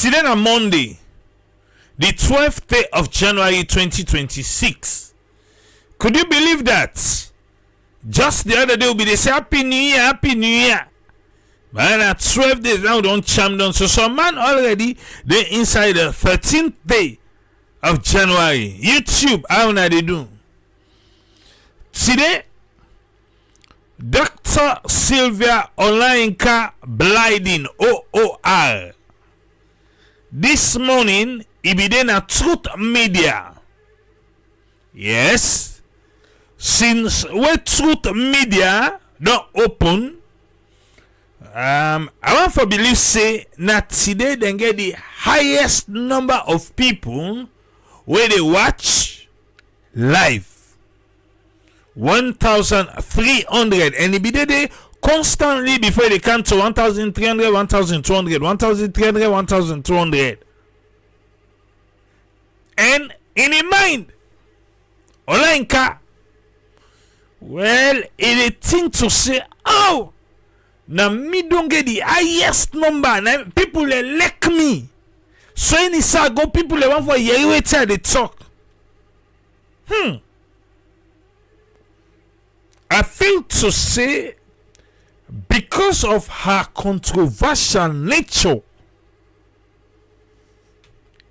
Today on Monday, the 12th day of January 2026. Could you believe that? Just the other day, we'll be they say Happy New Year, Happy New Year. But at 12 days now, don't cham down. So some man already, they inside the 13th day of January. YouTube, how now they do? Today, Dr. Sylvia Olainka Blyden, OOR. This morning, he be then a Truth Media. Yes. Since we Truth Media don't open, I want to believe say that today they get the highest number of people where they watch live. 1,300, and it be there constantly before they come to 1,300, 1,200, 1,300, 1,200. And in the mind, Olainka, well, it a thing to say, oh, now me don't get the highest number. Now people elect me. So in this go people they want for a year wait till they talk. I feel to say because of her controversial nature,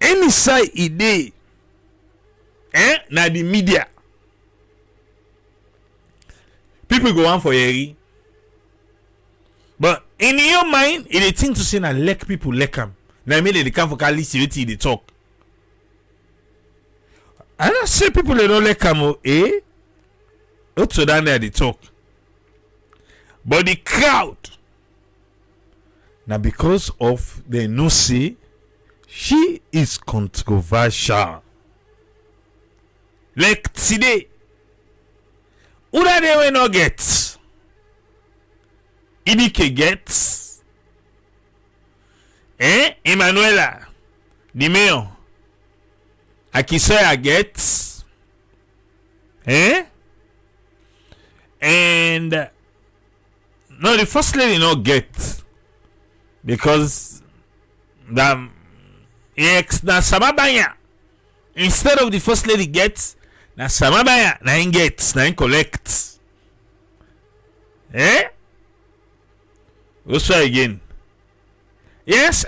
any side idea, na the media, people go on for a. But in your mind, it is thing to say na like people like them. Now maybe they come for Kali Siriti they talk. I don't say people they don't like them, Not so down there they talk. But the crowd, now because of the no say, she is controversial. Like today, who that they will not get? Idike gets. Emanuela, the mayor. Aki Sawyerr gets. And no, the first lady not get because the na Samabaya instead of the first lady gets na Samabaya na in gets na in collect. Let's try again. Yes,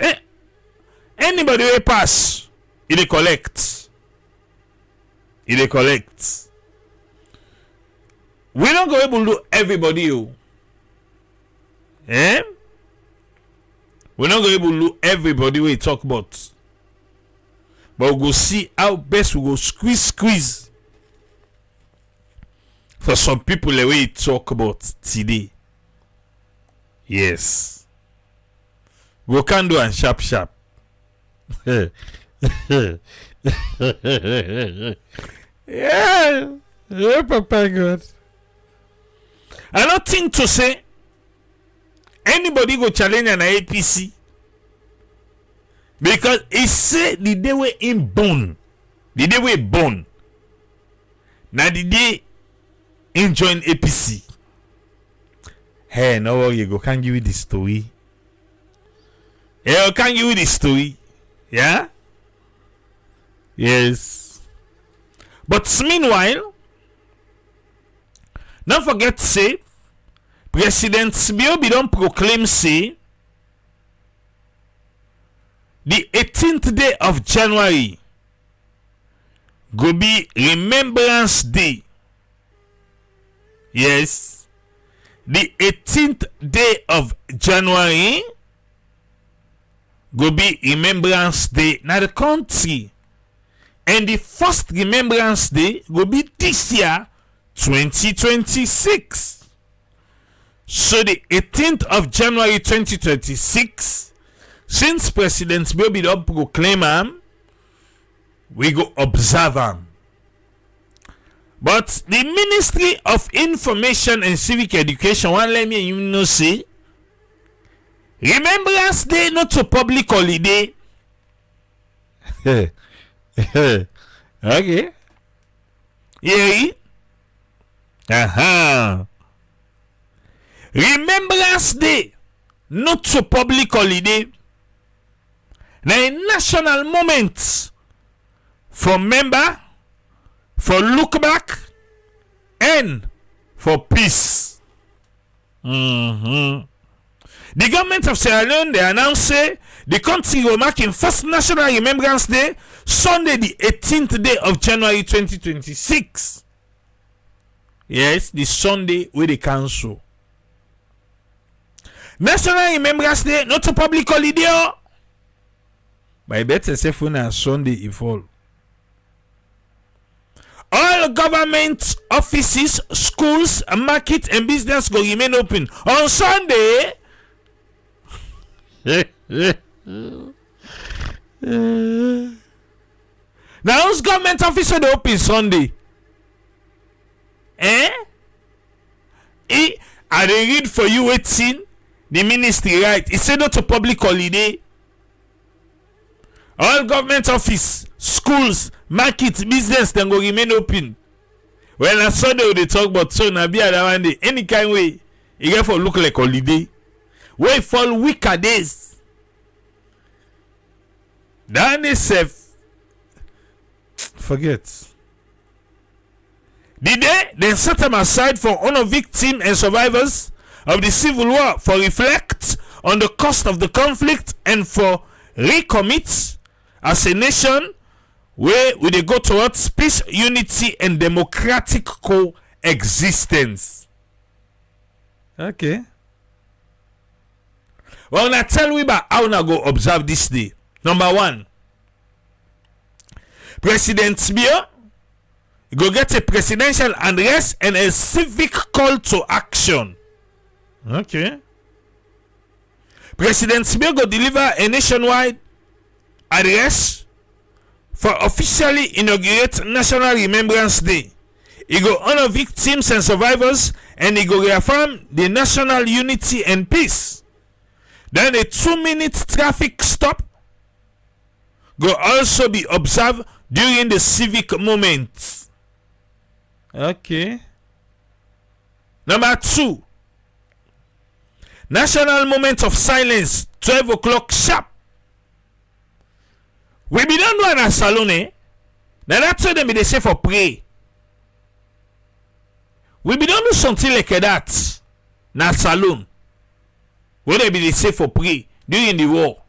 anybody will pass, it collect. It collect. We don't go able to do everybody. We're not going able to do everybody we talk about. But we'll go see how best we go squeeze for some people the way we talk about today. Yes. We can do and sharp. Yeah. Papa God. I don't think to say anybody go challenge an APC because he say the day we in born, the day we born, now the day in join APC. Hey, no worry, you go can't give you the story. Yeah, I can't give you the story. Yeah. Yes. But meanwhile, don't forget say President Biobi don't proclaim say the 18th day of January go be Remembrance Day. Yes, the 18th day of January go be Remembrance Day now the country, and the first Remembrance Day go be this year 2026. So the 18th of January 2026, since President Biobi don't proclaim him, we go observe him. But the Ministry of Information and Civic Education won't let me you know say Remembrance Day not a public holiday. Okay. Yeah. Remembrance Day not a public holiday. Now a national moment for member, for look back, and for peace. The government of Sierra Leone, they announced say the country will mark in first National Remembrance Day, Sunday the 18th day of January 2026. Yes, the Sunday with the council. National Remembrance Day, not a public holiday. But I better say for now Sunday it fall. All government offices, schools, market and business go remain open on Sunday. Now whose government office they open Sunday? I read for you waiting. The ministry right. It said not a public holiday. All government office, schools, market, business then go remain open. Well, on Sunday they talk about so now be other one day. Any kind way, it get for look like holiday. Where fall weaker days. Then they say forget. The day they set them aside for honor victims and survivors of the civil war, for reflect on the cost of the conflict and for recommit as a nation where we go towards peace, unity and democratic coexistence. Okay. Well, now tell we about how we go observe this day. Number one, President Biya go get a presidential address and a civic call to action. Okay. President Biya go deliver a nationwide address for officially inaugurate National Remembrance Day. He go honor victims and survivors and he go reaffirm the national unity and peace. Then a 2-minute traffic stop go also be observed during the civic moments. Okay. Number 2. National moment of silence, 12 o'clock sharp. We be done one at salon, eh? Now that's what they say for pray. We be done do something like that. Na salon. What they be say for pray during the war.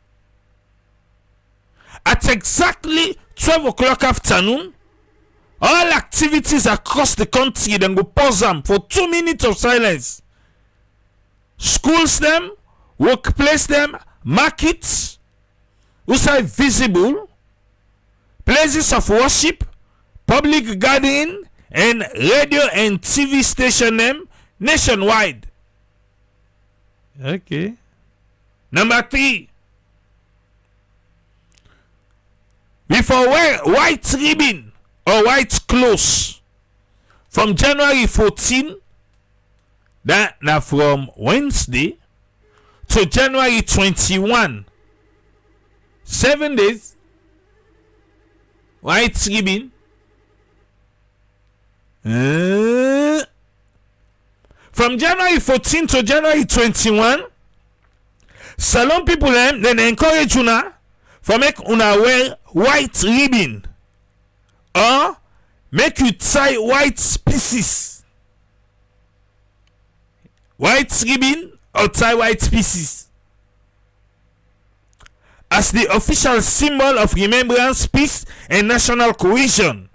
At exactly 12 o'clock afternoon, all activities across the country then go pause them for 2 minutes of silence. Schools them, workplace them, markets, which are visible, places of worship, public gathering, and radio and TV station them nationwide. Okay. Number 3. Before wear white ribbon or white clothes from January 14, that now from Wednesday to January 21, 7 days, white ribbon. From January 14 to January 21, salon people then encourage una for make una wear white ribbon or make you tie white pieces. White ribbon or tie white pieces as the official symbol of remembrance, peace and national cohesion.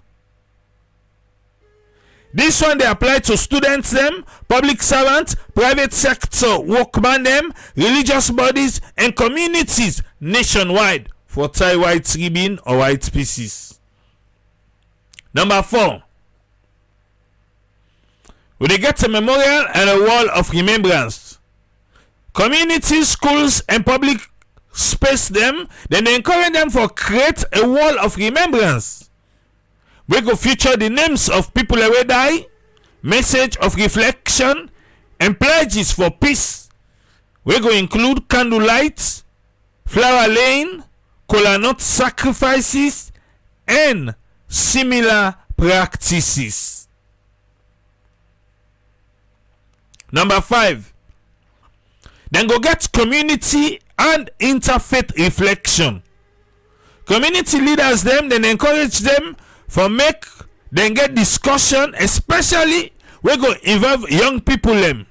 This one they apply to students them, public servants, private sector workmen them, religious bodies and communities nationwide for tie white ribbon or white pieces. Number 4. We they get a memorial and a wall of remembrance. Communities, schools and public space them, then they encourage them for create a wall of remembrance. We go feature the names of people who die, message of reflection, and pledges for peace. We go include candlelight, flower laying, kola nut sacrifices, and similar practices. Number 5. Then go get community and interfaith reflection. Community leaders them, then encourage them for make then get discussion, especially we go involve young people them.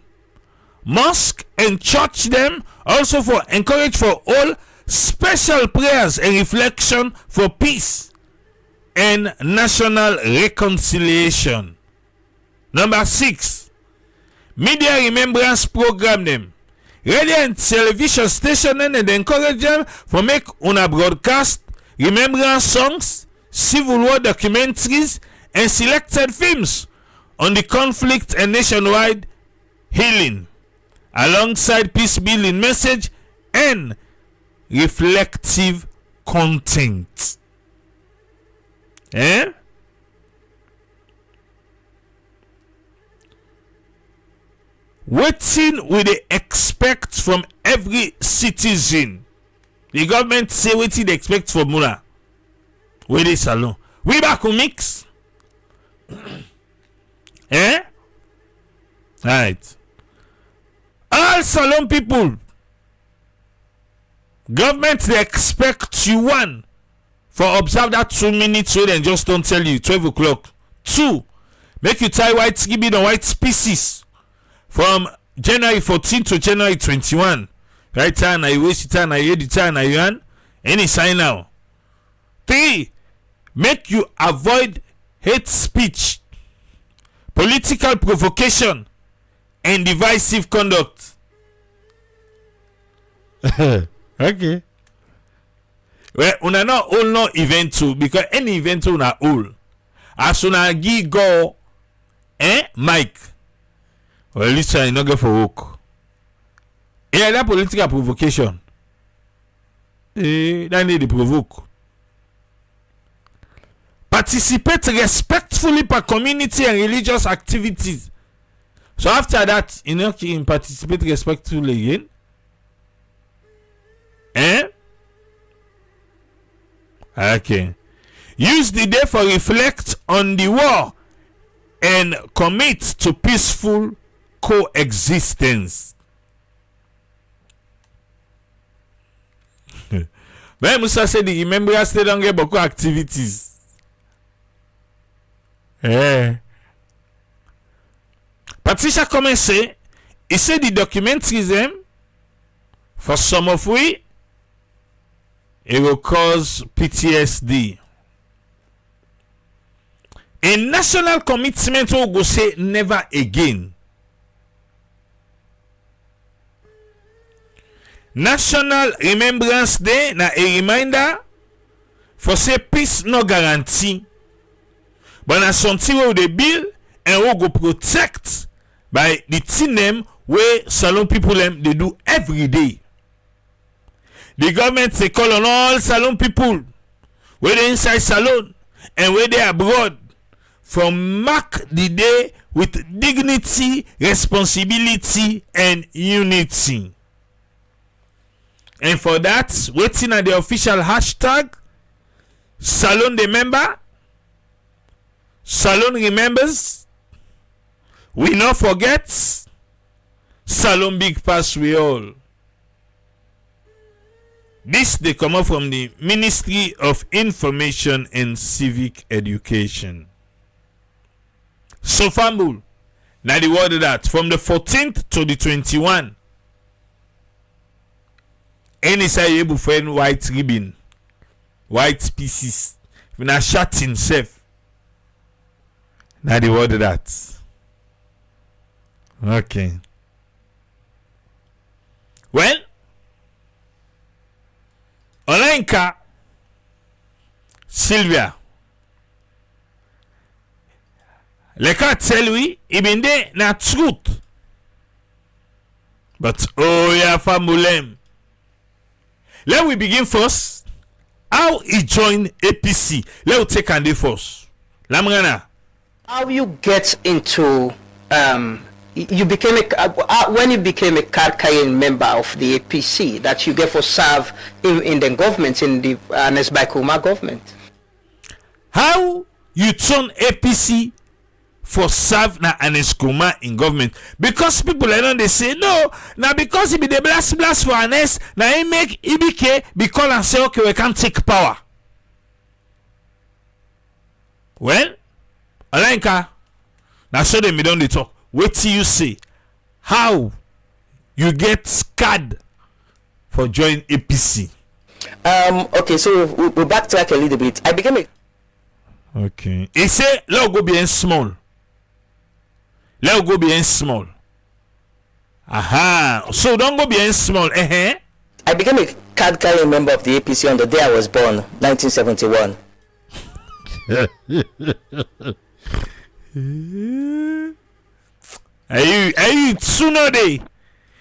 Mosque and church them also for encourage for all special prayers and reflection for peace and national reconciliation. Number 6, media remembrance program them. Radio and television station and encourage them for make una broadcast remembrance songs, Civil War documentaries, and selected films on the conflict and nationwide healing, alongside peace building message and reflective content. Wetin we dey expect from every citizen? The government say wetin they expect from una. We dey salon. We back on mix. Right. All salon people. Government they expect you one for observe that 2 minutes so then just don't tell you 12 o'clock. 2, make you tie white ribbon on white species from January 14 to January 21. Right time, I waste time, I read the time, I run. Any sign now. 3, make you avoid hate speech, political provocation, and divisive conduct. Okay. Well, una not all no event too, because any event una all. As una give go, Mike. Well, listen, you not go for work. Yeah, that political provocation. That need to provoke. Participate respectfully per community and religious activities. So after that, you know, you can participate respectfully again. Okay. Use the day for reflect on the war and commit to peaceful coexistence. When Musa said the remembrance they don't get beaucoup activities. Patricia Come say, he said the documentaries them for some of we it will cause PTSD. A national commitment will go say never again. National Remembrance Day na a reminder for say peace no guarantee, but na something we dey build and we go protect by the thing them wey salon people them they do every day. The government they call on all salon people where they inside salon and where they abroad from mark the day with dignity, responsibility, and unity. And for that, waiting at the official hashtag Salon the member, Salon remembers, we not forget, Salon big pass we all. This they come up from the Ministry of Information and Civic Education. So Fambul, now the word of that from the 14th to the 21. Any say able find white ribbon, white pieces, when I shot himself. Now the word of that. Okay. Well, Olenka Sylvia. Leka tell we even there na truth. But oh yeah, famulem. Let we begin first. How he joined APC? Let we take and do first. Lamrana. How you get into you became when you became a card-carrying member of the APC that you get for serve in the government, in the Nesbai Kuma government. How you turn APC for serve na Aneskuma in government? Because people I know they say no, now because he be the blast for Anes, now he make EBK be call and say okay we can't take power. Well, Alenka, now so them me don't they talk. Wait till you say how you get scared for joining APC. Okay, so we backtrack a little bit. I became a Okay. He say let go bien small. Let go bien small. Aha. So don't go bien small. I became a card carrying member of the APC on the day I was born, 1971. Are you sooner day?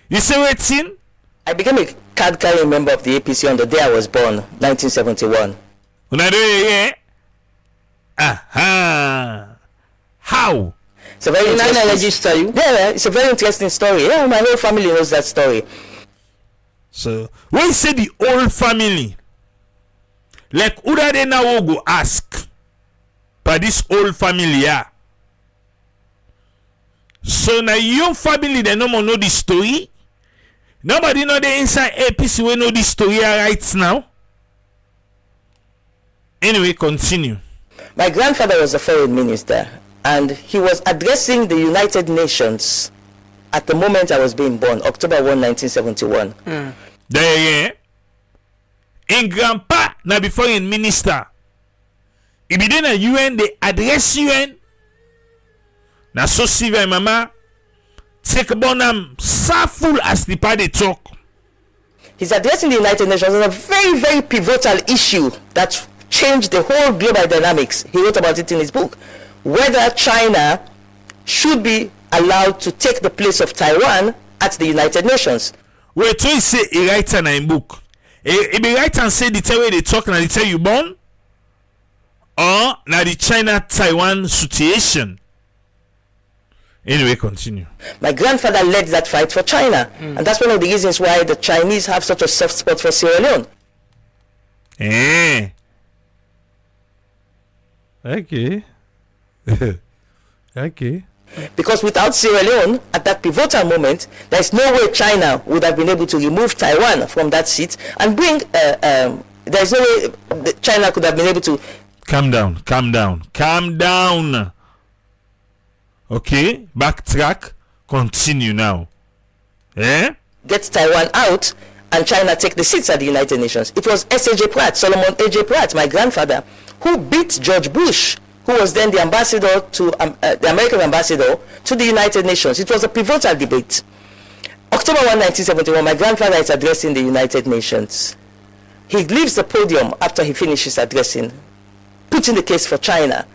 You say waiting? I became a card carrying member of the APC on the day I was born, 1971. Una do it, Aha. How? It's a very Can I interesting register you? Yeah, it's a very interesting story. Yeah, my whole family knows that story. So when you say the whole family, like who that they now will go ask by this whole family, yeah. So now your family they no more know the story. Nobody know the inside APC we know the story right now. Anyway, continue. My grandfather was a foreign minister, and he was addressing the United Nations at the moment I was being born, October 1, 1971. There, in grandpa, now before in minister, if you didn't UN, they address UN. Now so see my mama take about them so full as the party talk. He's addressing the United Nations on a very, very pivotal issue that changed the whole global dynamics. He wrote about it in his book. Whether China should be allowed to take the place of Taiwan at the United Nations. Wait, so he say he write in a book. He be write and say the tell way they talk now the tell you born, or now the China Taiwan situation. Anyway, continue. My grandfather led that fight for China, and that's one of the reasons why the Chinese have such a soft spot for Sierra Leone. Okay. Okay. Because without Sierra Leone, at that pivotal moment, there is no way China would have been able to remove Taiwan from that seat and bring. There is no way China could have been able to. Calm down. Okay, backtrack. Continue now. Get Taiwan out and China take the seats at the United Nations. It was S.A.J. Pratt, Solomon A.J. Pratt, my grandfather, who beat George Bush, who was then the ambassador to the American ambassador to the United Nations. It was a pivotal debate. October 1, 1971, my grandfather is addressing the United Nations. He leaves the podium after he finishes addressing, putting the case for China.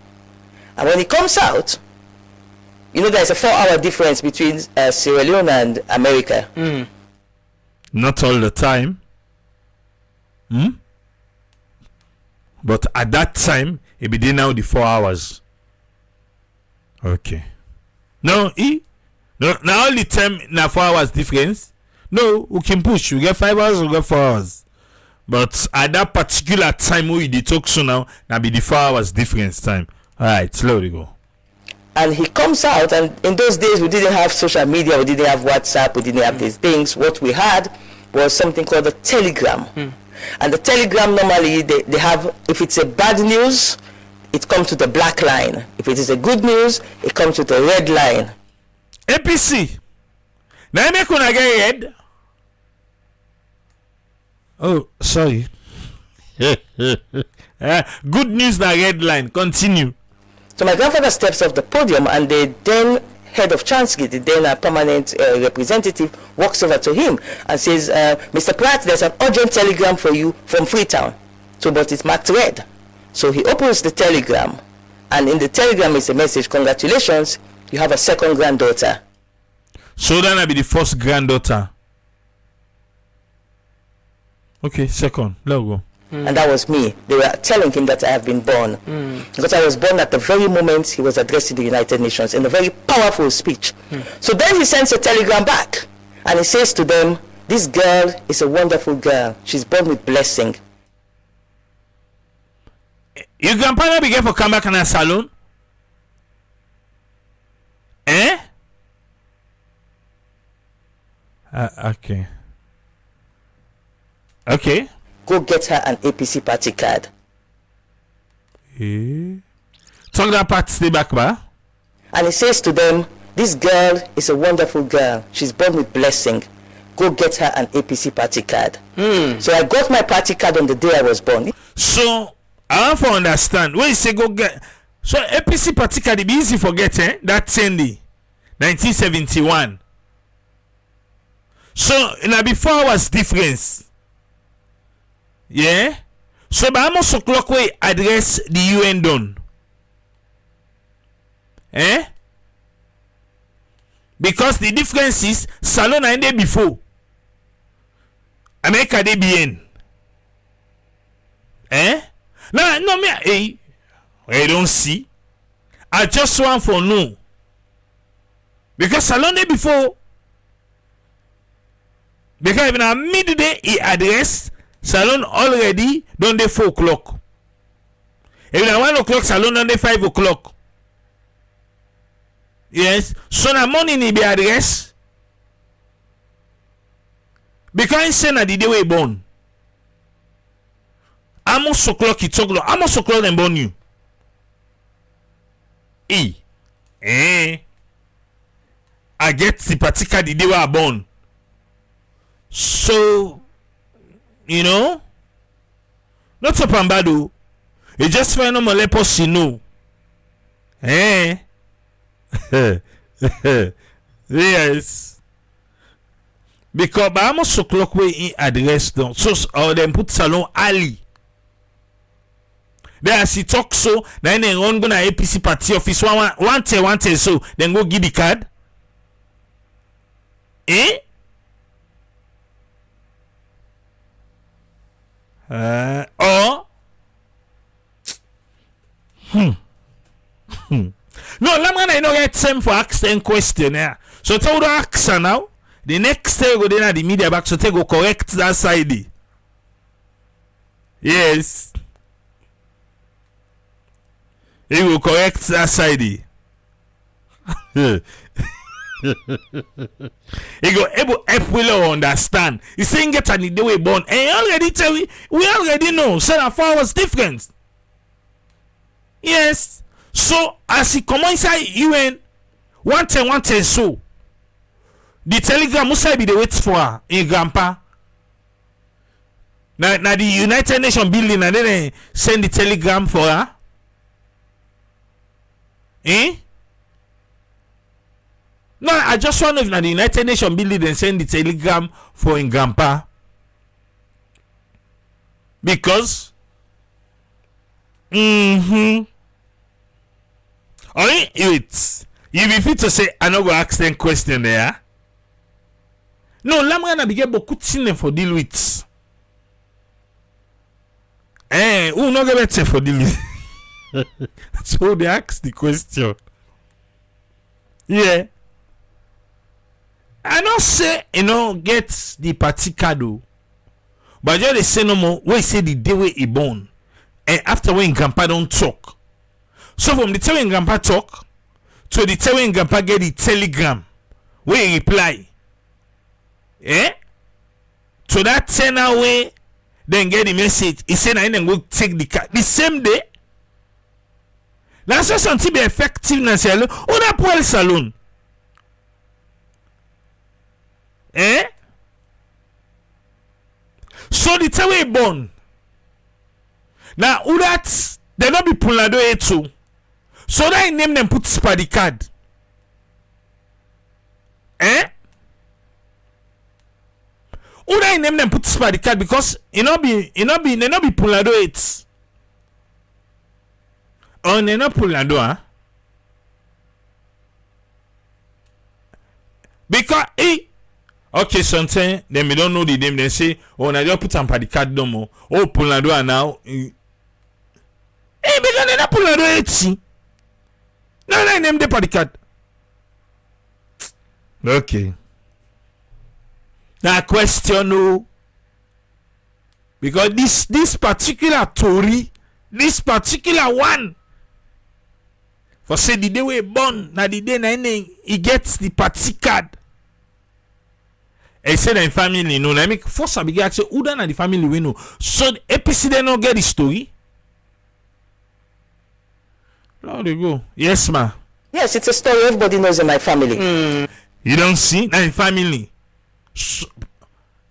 And when he comes out, you know there's a 4-hour difference between Sierra Leone and America. Not all the time. But at that time, it be now the 4 hours. Okay. No, now all the time now 4 hours difference. No, we can push. We get 5 hours, we get 4 hours. But at that particular time we the talk so now be the 4 hours difference time. Alright, slowly go. And he comes out, and in those days we didn't have social media, we didn't have WhatsApp, we didn't have these things. What we had was something called a telegram. And the telegram normally they have, if it's a bad news, it comes to the black line. If it is a good news, it comes to the red line. APC. Now make una get red. Oh, sorry. Good news na red line. Continue. So my grandfather steps off the podium, and the then head of Chancellery, the then permanent representative, walks over to him and says, Mr. Pratt, there's an urgent telegram for you from Freetown. So, but it's marked red. So he opens the telegram, and in the telegram is a message: congratulations, you have a second granddaughter. So then I be the first granddaughter. Okay, second. Let's go. And that was me. They were telling him that I have been born. Because I was born at the very moment he was addressing the United Nations in a very powerful speech. So then he sends a telegram back, and he says to them, this girl is a wonderful girl. She's born with blessing. Your grandpa be for come back in a salon? Okay. Okay. Go get her an APC party card. Talk that part, stay back, ba. And he says to them, this girl is a wonderful girl. She's born with blessing. Go get her an APC party card. So I got my party card on the day I was born. So I want to understand. When you say go get, so APC party card, it be easy for get, eh? That Sunday, 1971. So in a before hours difference. Yeah. So by almost o'clock we address the UN done. Eh? Because the difference is Salon and day before. America they be in. Eh? No me I don't see. I just want for no. Because Salon day before. Because even at midday he address Salon already done the 4 o'clock. Even at 1 o'clock Salon done the 5 o'clock. Yes, so na morning he be address. Because he say na the day we born. Almost o'clock he talk. Almost o'clock them born you. I get the particular the day we are born. So, you know, not up and bad. You just find no more lepers, you know. Yes. Because by almost o'clock we in address them. So or them put Salon Ali. Then as he talk so, then they run go na APC party office one tell so then go give the card. Or no, I know get time for asking question here. So tell the ask now. The next day go then the media back so take go correct that side. Yes. He will correct that side. He go able help will understand. He saying get an the way born. And he already tell we already know. So that 4 hours difference. Yes. So as he come inside UN, one ten so the telegram must be the wait for her in grandpa. Now the United Nations building and then they send the telegram for her. No, I just want to know if the United Nations building and send the telegram for in grandpa. Because only it you be fit to say I no go ask them question there. No, Lamra na get beaucoup de for deal with. Who no get better for deal with? So they ask the question. Yeah. I not say get the party card though. But just they say no more. We say the day we he born. And after when grandpa don't talk. So from the time when grandpa talk to the time when grandpa get the telegram, we reply. So that 10 away, then get the message. He said I then go take the card. The same day. That's just until be effectiveness. Oh, that poor salon. So the time we born. Now, who that they not be pulado too. So that name them put for the card. Who that name them put for the card because they not be pulado it. Oh, they not pulado, huh? Because okay, sometimes then we don't know the name. They say, oh, now just put them for the card no more. Oh, pulado now. Because they not pulado it. No, they name the for the card. Okay. Now question no. Because this particular Tory, this particular one, for say the day we born, now the day he gets the party card. I said in family no. I make first I begin say who done the family we know. So the APC they not get the story. How they go? Yes, ma. Yes, it's a story everybody knows in my family. You don't see? Now in family. So,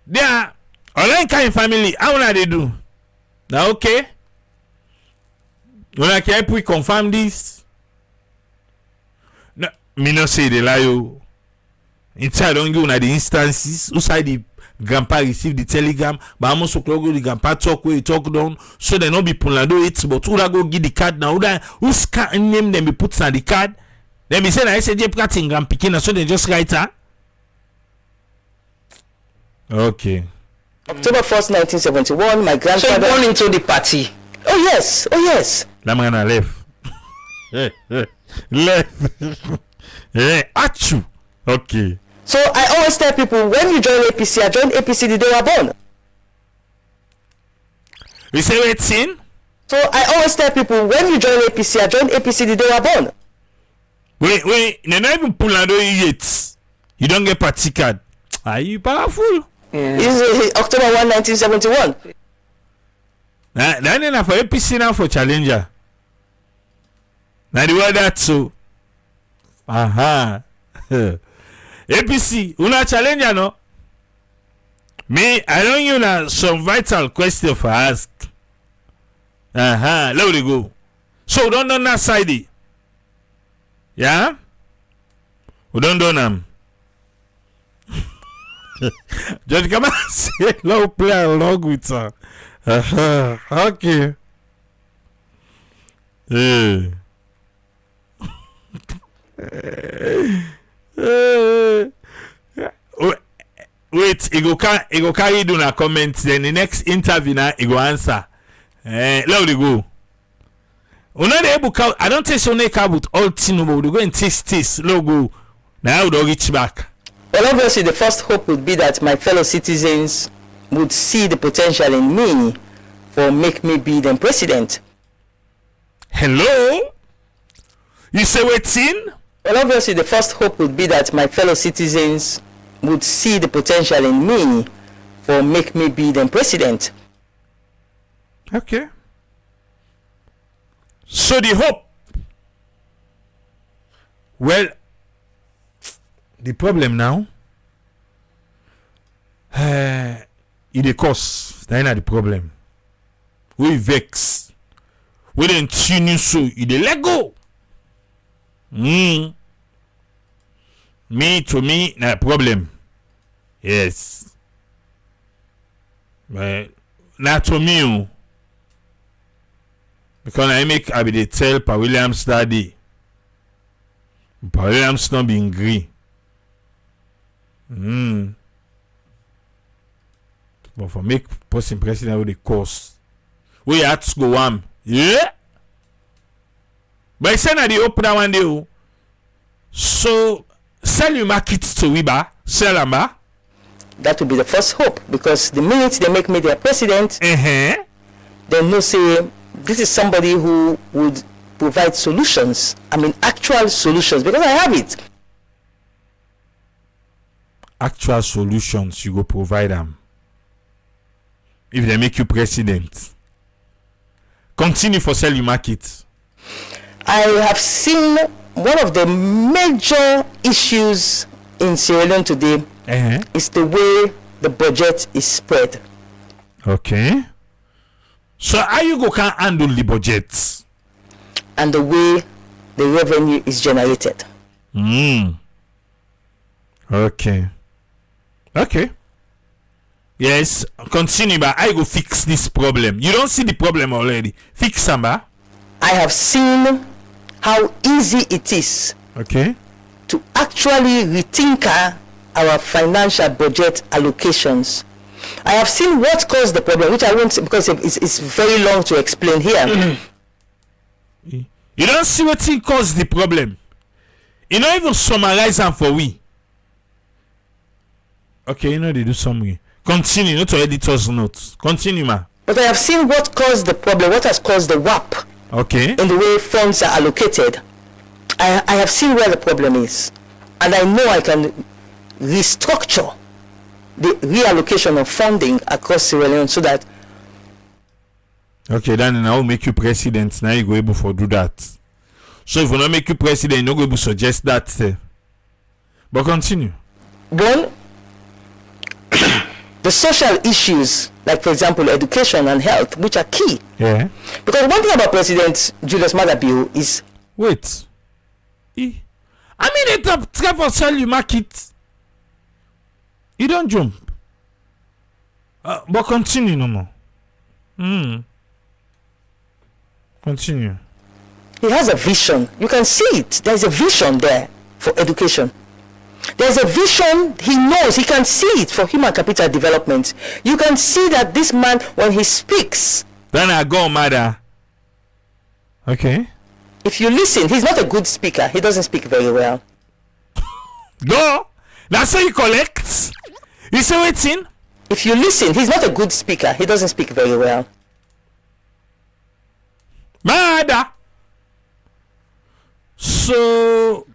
they are online kind of family. How will they do? Now okay. When I can help we confirm this. No, me not say they lie you. Inside don't go na the instances. Outside the grandpa receive the telegram, but I'm also go the grandpa talk where he talk down, so they not be pulando it, but who da go give the card now? Who scan name them be put on the card? Then be say na SJ prating grand picking, so they just write her. Okay. October 1st, 1971, my grandfather. So you born into the party? Oh yes, oh yes. That man left. Left. Achoo. Okay. So I always tell people, when you join APC, I joined APC the day I was born. You say waiting? So I always tell people, when you join APC, I joined APC the day I was born. Wait, they're not even pulling yet. You don't get party card. Are you powerful? Yeah. It's October 1, 1971. Then enough for APC now for challenger. Now the word that so. Aha. APC, una challenger no? Me, I don't you know some vital question for ask. Let we go. So don't do that side. Yeah? We don't do them. Just come and say low play along with her. Okay. Wait, he go carry do na comment, then the next interview na he go answer. Let we go. I don't think so make with all team, but we go and taste logo. Now we don't reach back. Well, obviously, the first hope would be that my fellow citizens would see the potential in me for make me be the president. Hello? You say waiting? Well, obviously, the first hope would be that my fellow citizens would see the potential in me for make me be the president. Okay. So the hope. Well, the problem now, it the cause. That's not the problem. We vex. We don't tune so it the let go. Me to me, not problem. Yes. But not to me. Because I be the tell Pa Williams daddy. Pa Williams not being agree. But for make person president with the course, we had to go on. Yeah. But I said that the open one day. So sell your market to Wiba, sell them. That would be the first hope, because the minute they make me their president, they know say this is somebody who would provide solutions. I mean actual solutions, because I have it. Actual solutions, you go provide them. If they make you president. Continue for sell your market. I have seen one of the major issues in Sierra Leone today is the way the budget is spread. Okay. So how you go can handle the budget? And the way the revenue is generated. Okay. Yes, continue, but I go fix this problem. You don't see the problem already. Fix samba. I have seen how easy it is to actually rethink our financial budget allocations. I have seen what caused the problem, which I won't, because it's very long to explain here. You don't see what thing caused the problem. You don't even summarize them for we. Okay, you know they do something. Continue, not to editor's notes. Continue, ma. But I have seen what caused the problem, what has caused the WAP. Okay. In the way funds are allocated. I have seen where the problem is. And I know I can restructure the reallocation of funding across Sierra Leone so that. Okay, then I will make you president. Now you go able to do that. So if we not make you president, you no go to suggest that. But continue. One, the social issues, like for example education and health, which are key. Yeah. Because one thing about President Julius Maada Bio is wait. I mean, it's try for sell you market. You don't jump. But continue no more. Continue. he has a vision. You can see it. There's a vision there for education. There's a vision, he knows, he can see it for human capital development. You can see that this man, when he speaks, then I go mother. Okay. If you listen, he's not a good speaker. He doesn't speak very well. Go. That's how you collect. You say waiting. If you listen, he's not a good speaker. He doesn't speak very well. Mother. So,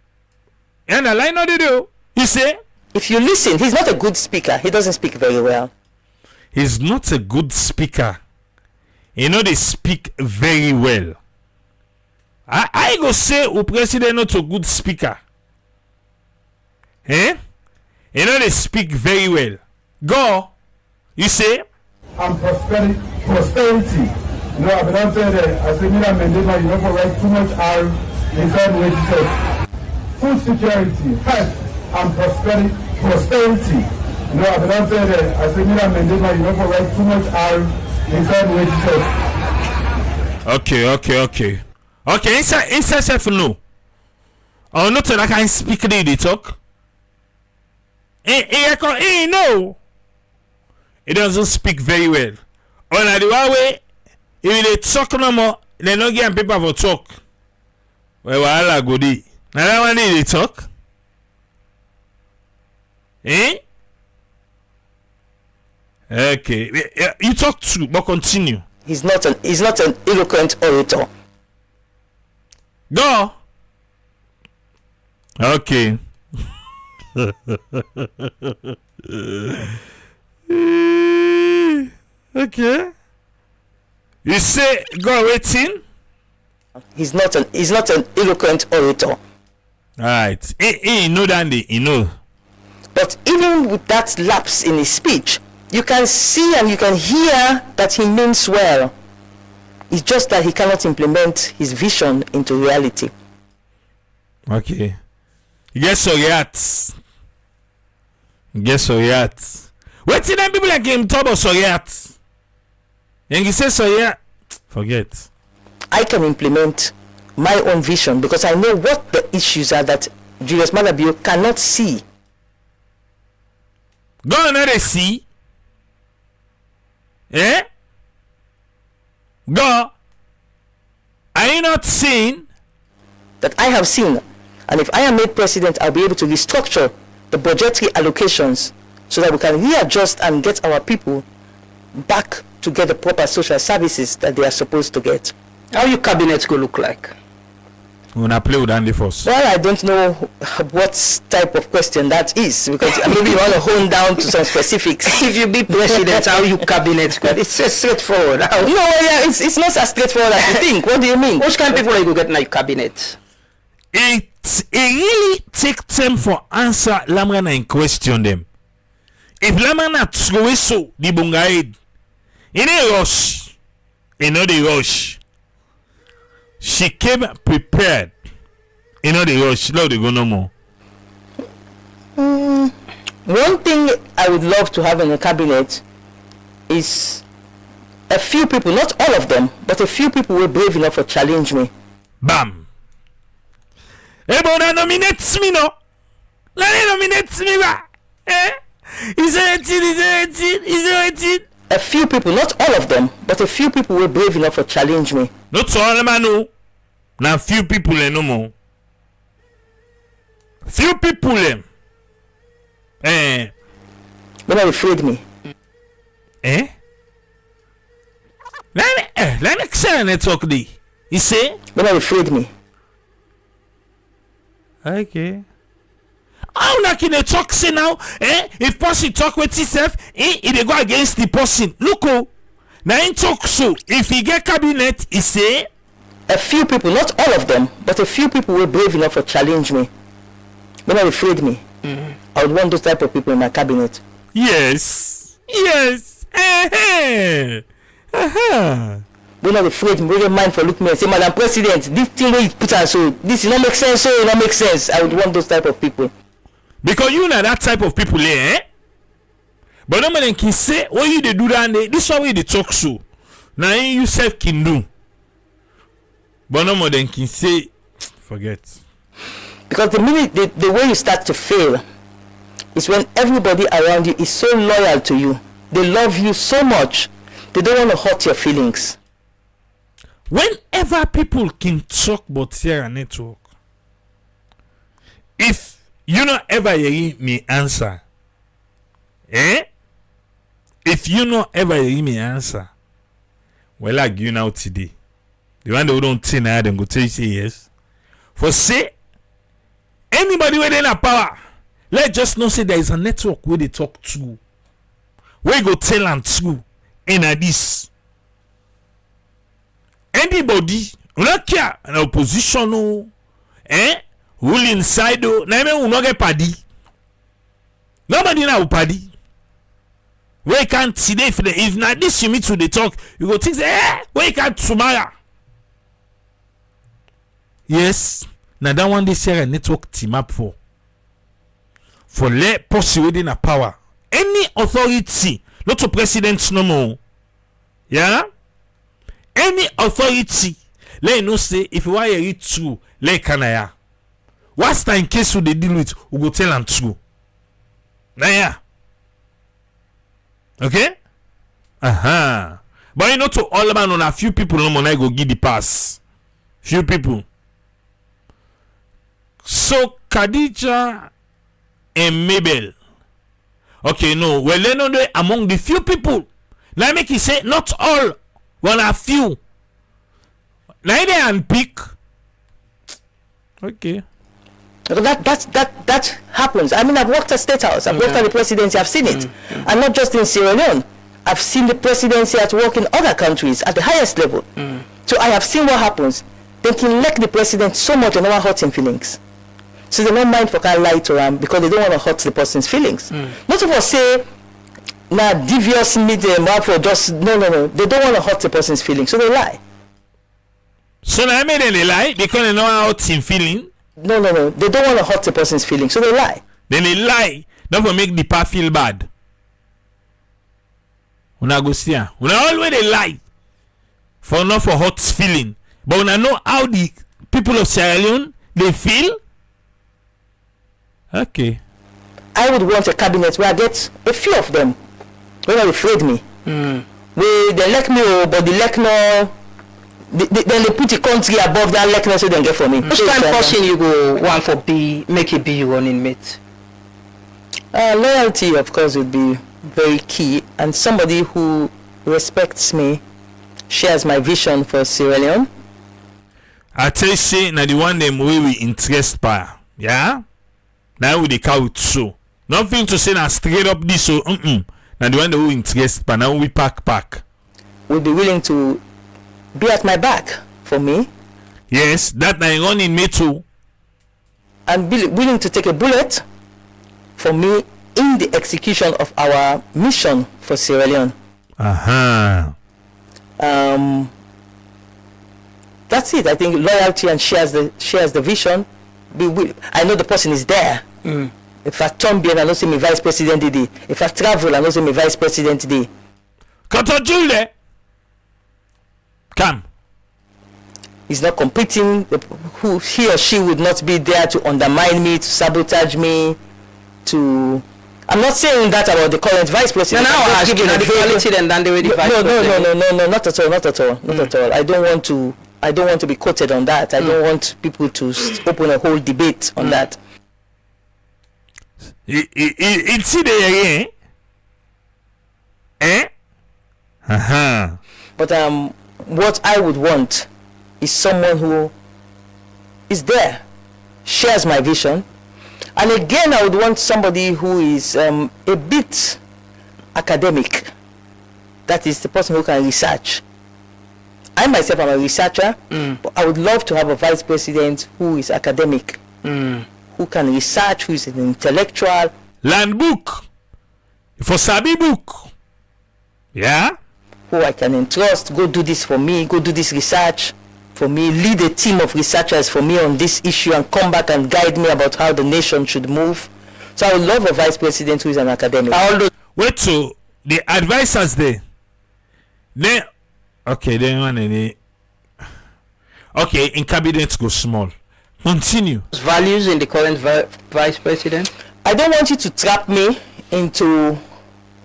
and I like not to do. You say? If you listen, he's not a good speaker. He doesn't speak very well. He's not a good speaker. You know they speak very well. I go say o president not a good speaker. Eh? You know they speak very well. Go. You say? And prosperity. You know, I've been out there as a Mira Mendema, you know, for like too much R inside what you said. Food security, health, and prosperity. You know, I've been out there as a Mira Mendema, you know, for like too much R inside what you said. Okay. Okay, inside self no. Oh, not that I can speak the talk. No. It doesn't speak very well. On the one way, if they talk no more, they not get paper for talk. Well, I go di. Now that one they talk. Okay, you talk too, but continue. He's not an eloquent orator. Go. Okay. Okay. You say go waiting? He's not an eloquent orator. Alright. He know that he know. But even with that lapse in his speech, you can see and you can hear that he means well. It's just that he cannot implement his vision into reality. Okay. Yes, so yet. Wait till them people like him talk about so yet. And he says so yet. Forget. I can implement my own vision because I know what the issues are that Julius Maada Bio cannot see. Go another see. Eh? Go. Are you not seeing? That I have seen. And if I am made president, I'll be able to restructure the budgetary allocations so that we can readjust and get our people back to get the proper social services that they are supposed to get. How your cabinet go look like? We're gonna play with Andy first. Well, I don't know what type of question that is because maybe you want to hone down to some specifics. If you be president, how your cabinet go? It's just straightforward. How? No, yeah, it's not as straightforward as you think. What do you mean? Which kind of people are you go get in your cabinet? It really take time for answer Lamana and question them. If Lamana throw so the bungaid in a rush, in the rush. She came prepared. In the rush, now they go no more. One thing I would love to have in the cabinet is a few people, not all of them, but a few people were brave enough to challenge me. Bam. Ebona nominates me no. Lani nominates me ba. Is it? A few people, not all of them, but a few people were brave enough to challenge me. Not all man no. Now few people no more. Few people They were afraid me. Let me say network di. You say? They were afraid me. Okay. How na can talk say now? If person talk with himself, they go against the person. Look, now in talk so. If he get cabinet, he say. a few people, not all of them, but a few people were brave enough to challenge me. They're not afraid me. I would want those type of people in my cabinet. Yes. Uh-huh. We're not afraid. We don't mind for look me and say, Madam President, this thing where you put on, so this will not make sense, so it will not make sense. I would want those type of people. Because you know that type of people, eh? But no man can say, what you they do that, this is how they talk so. Now you yourself can do. But no more than can say, forget. Because the minute, the way you start to fail is when everybody around you is so loyal to you. They love you so much, they don't want to hurt your feelings. Whenever people can talk about Sierra Network, if you not ever hear me answer, if you not ever hear me answer, well, like you now today, the one that don't say now, then go tell you say yes. For say, anybody within a power, let's just not say there is a network where they talk to, where go tell and to, in a this. Anybody, we don't care, an opposition, rule inside, no, we not get party. Nobody now party. We can't see if not this you meet to the talk, you go think, we can't tomorrow. Yes, now that one this year a network team up for let pursue within a power. Any authority, not to president no more. Yeah? Any authority, let you know say if you want to read true, let canaya. What's the in case you they deal with, we go tell them true. Now yeah. Okay? But you know to all man on a few people no more go give the pass. Few people. So Khadija and Mabel. Okay, no. Well, they know among the few people. Now make it say not all, well a few. Now they unpick. Okay. That happens. I mean, I've worked at State House. I've worked at the presidency. I've seen it, and not just in Sierra Leone. I've seen the presidency at work in other countries at the highest level. So I have seen what happens. They can elect the president so much and never hurt his feelings. So they don't mind for can't lie to them because they don't want to hurt the person's feelings. Most of us say, nah, devious medium for just no. They don't want to hurt the person's feelings, so they lie. So now I made they lie because they know how him feeling. No. They don't want to hurt the person's feelings, so they lie. Then they lie, not for make the part feel bad. Una go see her. Una always they lie for not for hurt feeling, but una know how the people of Sierra Leone they feel. Okay. I would want a cabinet where I get a few of them. They not afraid me. They elect me, but the elect no. Then they put the country above that elect no, so they get for me. Which kind of person you go want for make it be your running mate? Loyalty, of course, would be very key, and somebody who respects me, shares my vision for Sierra Leone. I tell you, say now the one them we interest by, yeah. Now with the cow so nothing to say now straight up this so now the one that we interest but now we pack will be willing to be at my back for me. Yes, that I run in me too. And be willing to take a bullet for me in the execution of our mission for Sierra Leone. That's it. I think loyalty and shares the vision. I know the person is there. If I turn behind, I know say my vice president today. If I travel, I know say my vice president today. Come. He's not competing. He or she would not be there to undermine me, to sabotage me, to. I'm not saying that about the current vice president. No, I ask you the quality and then they will vice president. No, not at all. I don't want to be quoted on that. I don't want people to open a whole debate on that. It's there again. But what I would want is someone who is there, shares my vision, and again I would want somebody who is a bit academic. That is the person who can research I myself am a researcher, but I would love to have a vice president who is academic, who can research, who is an intellectual. Land book. For Sabi book. Yeah? Who I can entrust, go do this for me, go do this research for me, lead a team of researchers for me on this issue and come back and guide me about how the nation should move. So I would love a vice president who is an academic. Wait, so the advisors there. Then, okay, then one any. Okay, in cabinet go small. Continue. Values in the current vice president? I don't want you to trap me into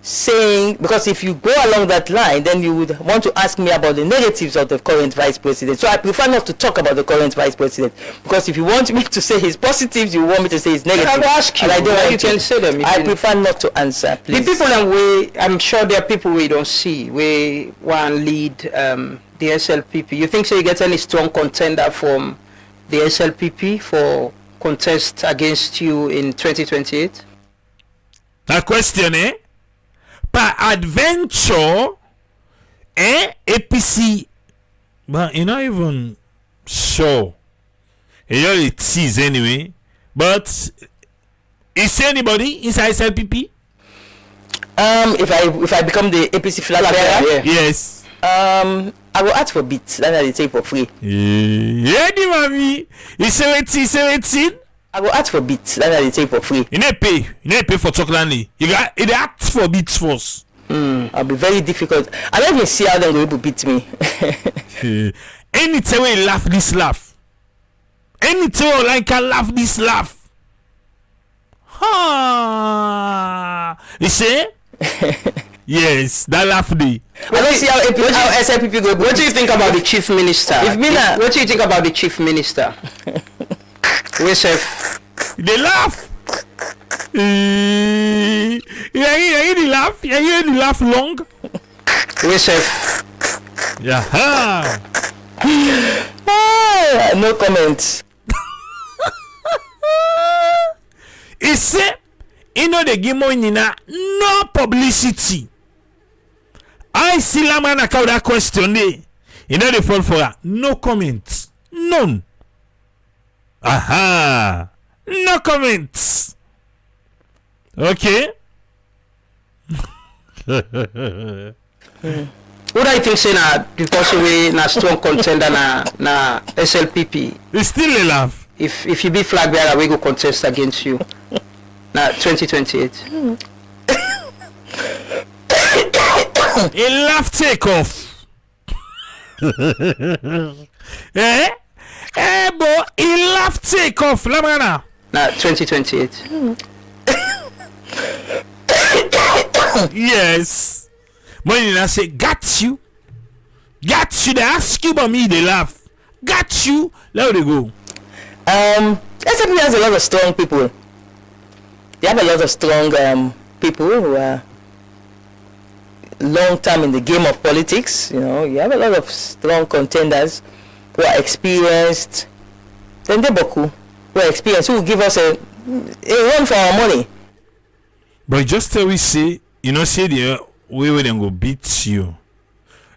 saying, because if you go along that line, then you would want to ask me about the negatives of the current vice president. So I prefer not to talk about the current vice president, because if you want me to say his positives, you want me to say his negatives. I will ask you. And I don't want you can say them. I prefer not to answer, please. The people and I'm sure there are people we don't see. We want to lead the SLPP. You think so? You get any strong contender from the SLPP for contest against you in 2028? That question, eh? Par adventure, APC, but you're not even sure. You only tease anyway. But is there anybody inside SLPP? If I become the APC Flagbearer, yeah. Yes. I will ask for bits. That's they take for free. Yeah, the mommy. Is 17. I will ask for bits. That's they take for free. You need pay for chocolate. You got it. Ask for bits first. I'll be very difficult. I don't even see how they're going to beat me. Anytime we laugh, this laugh. Anytime we like can laugh, this laugh. Ha! You see? Yes, that laugh day. I don't see how SLPP go. What do you think about the chief minister? What do you think about the chief minister? They laugh. You hear the laugh? You hear the laugh long? Yeah. No comments. He said, you know the game on no publicity. I see Laman account that question there. You know the fall for her. No comments. None. Aha. No comments. Okay. What do you think say na because we na strong contender na SLPP? It's still a laugh. If you be Flagbearer, we go contest against you. Na 2028. A laugh take off. Boy, a laugh take off. Lamana. Na 2028. Yes. When I say got you. They ask you about me, they laugh. Got you. Let it go. SLP has a lot of strong people. They have a lot of strong people who are long time in the game of politics. You know, you have a lot of strong contenders who are experienced. Then they Boku, who are experienced, who will give us a run for our money. But just tell we say, you know, say the way we then go beat you.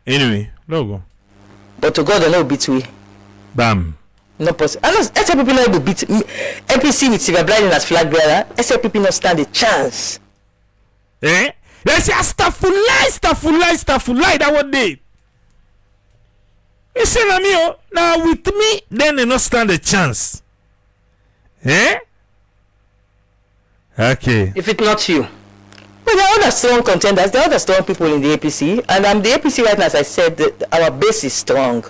Anyway, logo. But to God, they no beat we. Bam. No possible. I know SLPP no able beat me. APC with Blyden as Flagbearer. SLPP not stand a chance. Eh? They say Astaghfirullah, that one day. You say now with me, then they not stand a chance. Eh? Okay. If it's not you. But there are other strong contenders, there are other strong people in the APC, and the APC right now, as I said, our base is strong.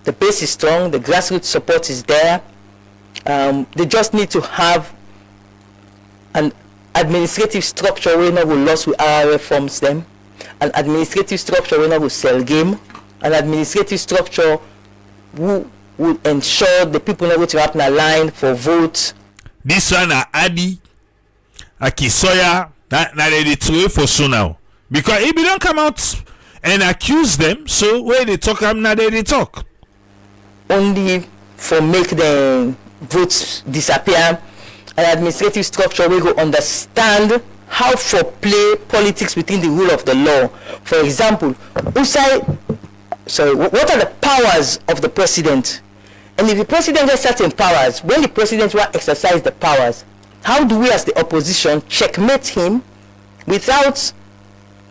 The base is strong, the grassroots support is there. They just need to have an administrative structure where no will lose with our reforms them, an administrative structure where no will sell game, an administrative structure who will ensure the people know to happen a line for votes. This one Adi Aki Sawyerr that they throw for so now. Because if you don't come out and accuse them, so where they talk now they talk. Only for make the votes disappear, an administrative structure we go understand how for play politics within the rule of the law. For example, Usai sorry, what are the powers of the president? And if the president has certain powers, when the president will exercise the powers, how do we as the opposition checkmate him without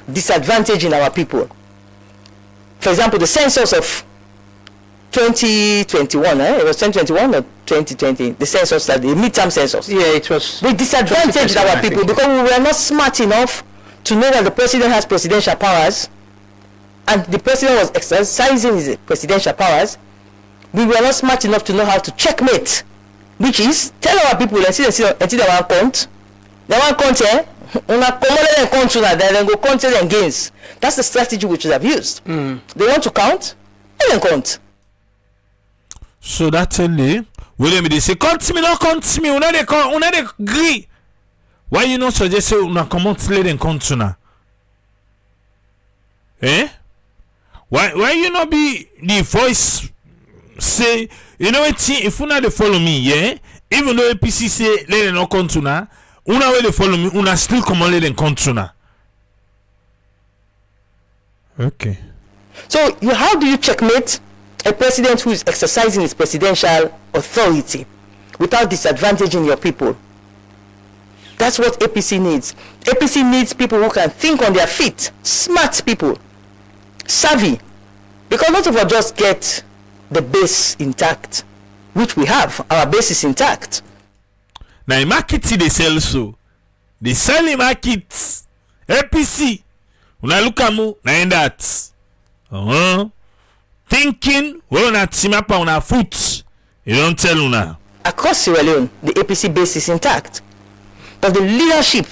disadvantaging our people? For example, the census of 2021, it was 2021 or 2020, the census, the midterm census. Yeah, it was. We disadvantaged our people because we were not smart enough to know that the president has presidential powers, and the president was exercising his presidential powers. We were not smart enough to know how to checkmate, which is tell our people until they want count. They want count, una common and count to that, then go count and gains. That's the strategy which we have used. They want to count, and then count. So that's only William they say count me, una they agree. Why you not suggest say una comment let them count to na? Why you not be the voice say, you know what, if una they follow me, yeah, even though APC say let them not count to na, una way they follow me, una still come on let them count to na. Okay. So how do you checkmate a president who is exercising his presidential authority without disadvantaging your people? That's what APC needs. APC needs people who can think on their feet, smart people, savvy, because not of us just get the base intact, which we have. Our base is intact. Now in market they sell so. They sell in market APC. Una look at mu na in that. Thinking we una team up on our foot. You don't tell una. Across Sierra Leone, the APC base is intact. But the leadership,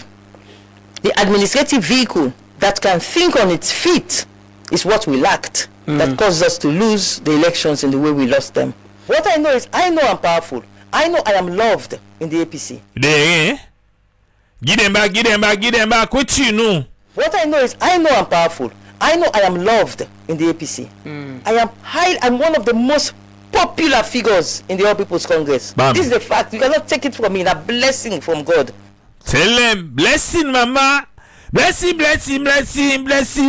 the administrative vehicle that can think on its feet is what we lacked. That caused us to lose the elections in the way we lost them. What I know is, I know I'm powerful. I know I am loved in the APC. Give them back. What you know? What I know is, I know I'm powerful. I know I am loved in the APC. I'm one of the most popular figures in the All People's Congress. Bam. This is the fact. You cannot take it from me. It's a blessing from God. Tell them, blessing, mama. Blessing,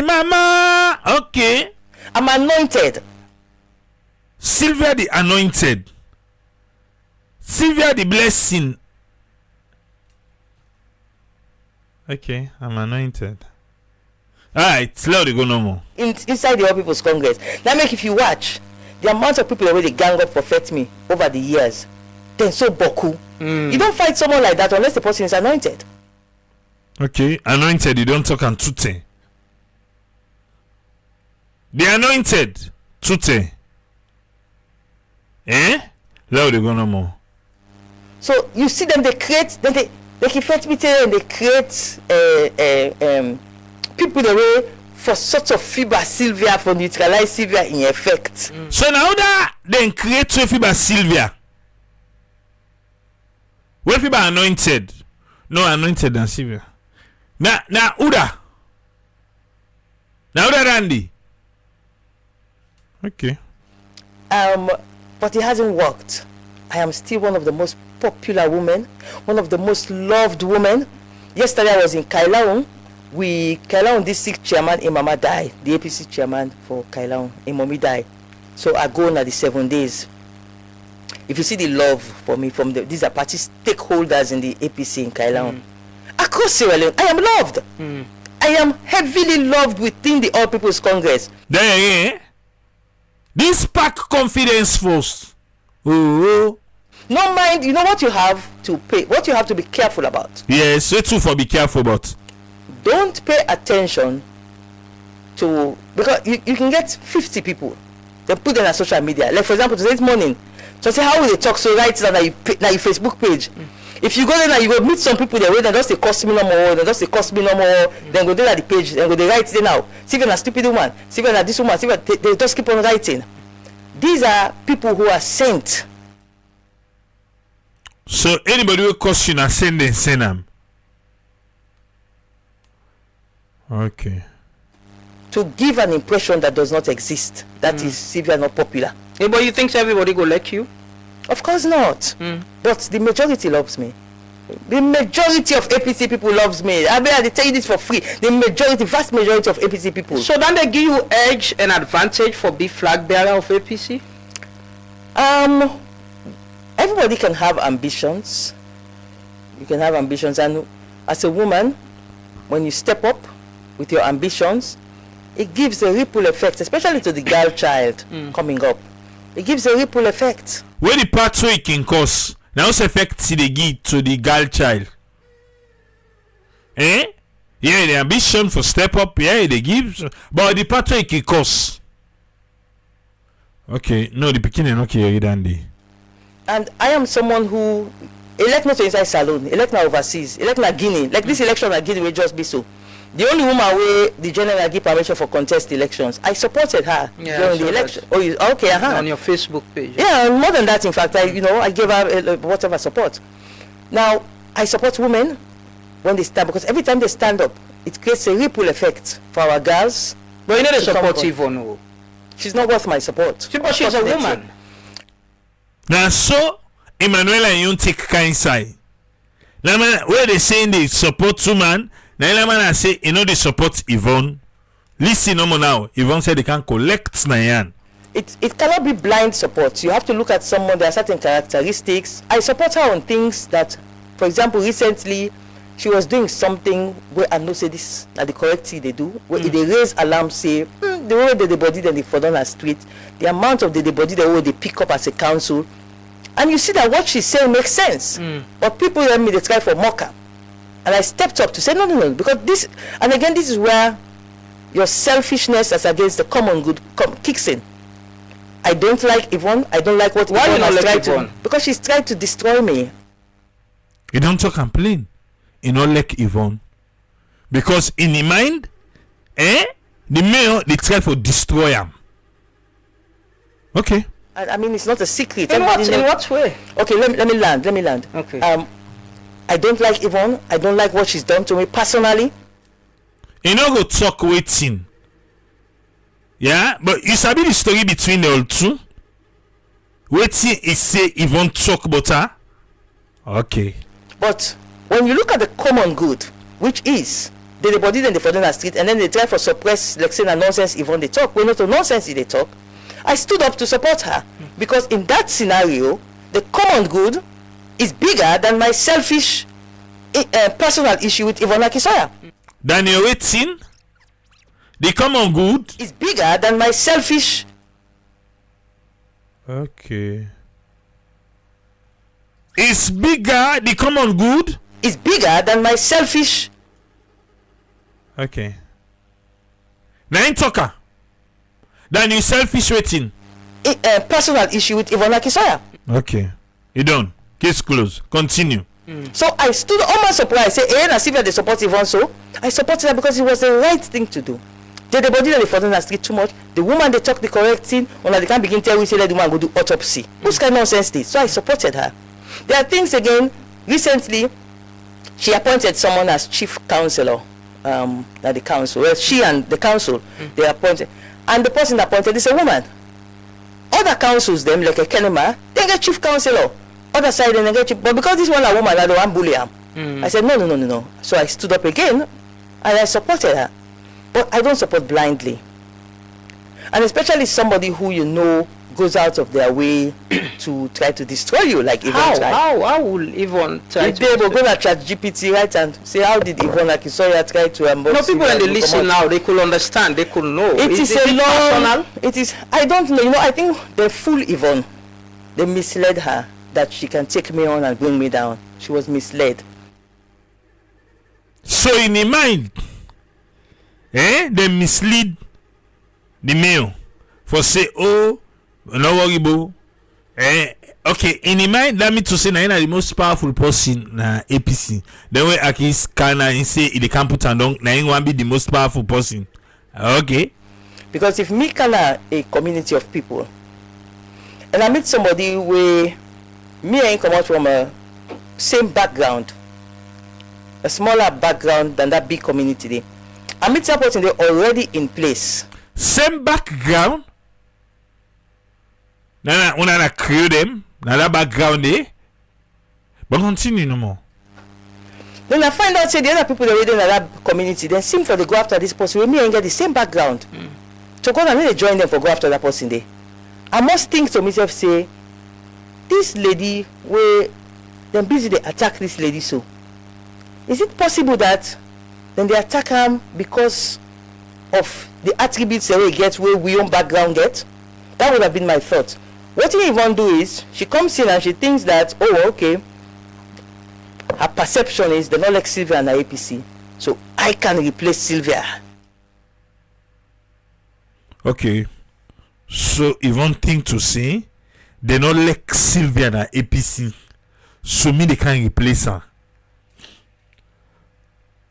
mama. Okay. I'm anointed. Sylvia the anointed. Sylvia the blessing. Okay, I'm anointed. Alright, let it go no more. Inside the All People's Congress. Now make if you watch, the amount of people already gang up for Fet Me over the years, then so boku. You don't fight someone like that unless the person is anointed. Okay, anointed, you don't talk on tute. The anointed, tute. Let it go no more. So you see them, they create, then they keep Fet Me and they create people the way for sort of fiber Sylvia for neutralize Sylvia in effect. So now that then create fiber Sylvia. Where people are anointed? No, anointed than Sylvia. Now Uda. Now Uda Randy. Okay. But it hasn't worked. I am still one of the most popular women, one of the most loved women. Yesterday I was in Kailaung. Kailaung district chairman Imama died. The APC chairman for Kailaung, Imomi died. So I go on at the 7 days. If you see the love for me from these are party stakeholders in the APC in Kailaung. Across Sierra Leone, I am loved. I am heavily loved within the All People's Congress. There, this pack confidence first. Oh. No mind, you know what you have to pay, what you have to be careful about. Yes, so too for be careful about. Don't pay attention to, because you can get 50 people, they put them on social media. Like for example, this morning, so say how will they talk so right now your Facebook page. If you go there now, you go meet some people there where they just they cost me no more, then go there at the page, then go they write there now. See if you're a stupid woman, see if you're this woman, see if they just keep on writing. These are people who are sent. So anybody will cost you and send them. Okay. To give an impression that does not exist. That is Sylvia not popular. Yeah, but you think everybody go like you? Of course not. But the majority loves me. The majority of APC people loves me. I mean, they tell you this for free. The vast majority of APC people. So don't they give you edge and advantage for being flag bearer of APC? Everybody can have ambitions. You can have ambitions, and as a woman, when you step up with your ambitions, it gives a ripple effect, especially to the girl child coming up. It gives a ripple effect. Where the pathway can cause, now effect they give to the girl child. Yeah, the ambition for step up, yeah, they give, but the pathway can cause. Okay, no, the beginning, okay, Dandy. And I am someone who elect me to inside salon, elect me overseas, elect me Guinea. Like this election at Guinea will just be so. The only woman where the general give permission for contest elections, I supported her during the election. That. Oh, okay, on your Facebook page. Yeah, more than that, in fact, I gave her whatever support. Now, I support women when they stand, because every time they stand up, it creates a ripple effect for our girls. But you know the support Yvonne. She's not worth my support. But she's a woman. Now, so Emmanuel and you take kind side. Now, where they saying they support woman, now man say they support Yvonne. Listen no more now. Yvonne said they can collect Nayan. It cannot be blind support. You have to look at someone. There are certain characteristics. I support her on things that, for example, recently she was doing something where I know say this at the correct thing they do. Where they raise alarm, say the way they body then they fall down the street, the amount of the body they pick up as a council. And you see that what she's saying makes sense. But people let me, they try for mocker. And I stepped up to say, no, because this, and again, this is where your selfishness as against the common good kicks in. I don't like Yvonne. I don't like what Yvonne has tried to do. Because she's tried to destroy me. You don't talk and complain. You don't like Yvonne. Because in the mind, the mayor, they try for destroy him. Okay. I mean, it's not a secret. In what way? Okay, let me land. Okay. I don't like Yvonne. I don't like what she's done to me personally. You know, go talk waiting. Yeah, but you sabi the story between the two. Waiting is say Yvonne talk about her. Okay. But when you look at the common good, which is the body then they fall down the street, and then they try for suppress, like saying nonsense Yvonne they talk. Well, not a nonsense they talk. I stood up to support her because in that scenario, the common good is bigger than my selfish personal issue with Yvonne Aki Sawyerr. Daniel waiting. The common good is bigger than my selfish. Okay. It's bigger. The common good is bigger than my selfish. Okay. Now in talker. Than you selfish waiting. Personal issue with Yvonne Aki Sawyerr. Okay. You done. Case closed. Continue. So I stood on my surprise. Say, I see that they support Yvonne, so I supported her because it was the right thing to do. The body that they fall down the street too much. The woman they talk the correct thing. When they can't begin tell we say let the woman go do autopsy. Who's kind of nonsense this? So I supported her. There are things again. Recently, she appointed someone as chief counselor at the council. Well, she and the council they appointed, and the person appointed is a woman. Other councils, them like a Kenema, they get chief counselor. Other side and they get chief, but because this one a woman, I don't want bully her. I said no. So I stood up again, and I supported her. But I don't support blindly, and especially somebody who goes out of their way to try to destroy you, like Yvonne tried. How will Yvonne try to? They will go to ChatGPT, right, and say how did Yvonne Aki Sawyerr try to unbox? No, people when they listen now, they could understand, they could know. It is a long. It is. I don't know. I think they fool Yvonne. They misled her that she can take me on and bring me down. She was misled. So in the mind, they mislead the male for say, oh, no worry, boo. Okay, in the mind, that means to say na the most powerful person na APC. Then when Aki scan and say they can't put on na him one be the most powerful person. Okay. Because if me can a community of people, and I meet somebody where me ain't come out from a same background, a smaller background than that big community there. I meet that person they already in place. Same background. When I create them, now that background there. But continue no more. Then I find out say the other people that were in that community then seem for they go after this person with me and get the same background. So God, I need to join them for go after that person there. I must think to myself, say, this lady where them busy they attack this lady so. Is it possible that then they attack her because of the attributes that we get where we own background get? That would have been my thought. What Yvonne do is she comes in and she thinks that, oh okay, her perception is they not like Sylvia and the APC. So I can replace Sylvia. Okay. So Yvonne think to say they not like Sylvia and APC. So me they can replace her.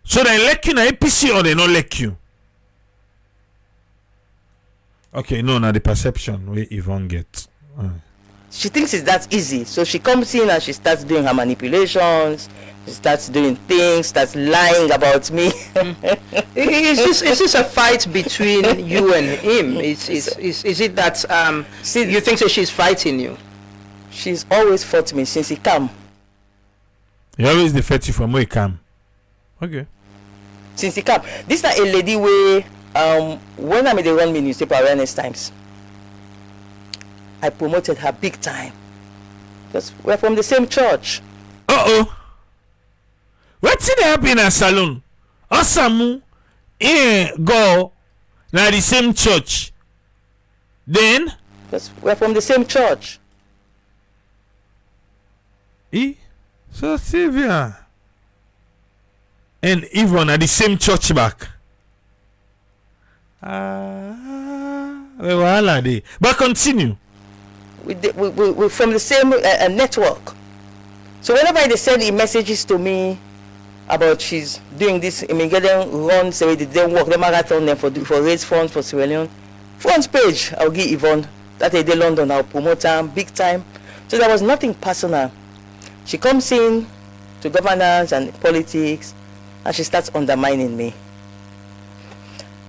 So they like you na APC or they not like you? Okay, no, now the perception where Yvonne get. She thinks it's that easy. So she comes in and she starts doing her manipulations. She starts doing things, starts lying about me. Is this a fight between you and him? Is it that you think that she's fighting you? She's always fought me since he came. You always defend you from where he come. Okay. Since he came. This is not a lady where when I made the run me newspaper awareness times, I promoted her big time. Because we're from the same church. What's it happen in a salon? Osamu go na the same church. Then Because we're from the same church. So Sylvia and Yvonne are the same church back. But continue. We're from the same network. So whenever they send messages to me about she's doing this, getting runs, they don't work, the marathon them for raise funds for Sierra Leone. Front page, I'll give Yvonne. That day London, I'll promote her big time. So there was nothing personal. She comes in to governance and politics, and she starts undermining me.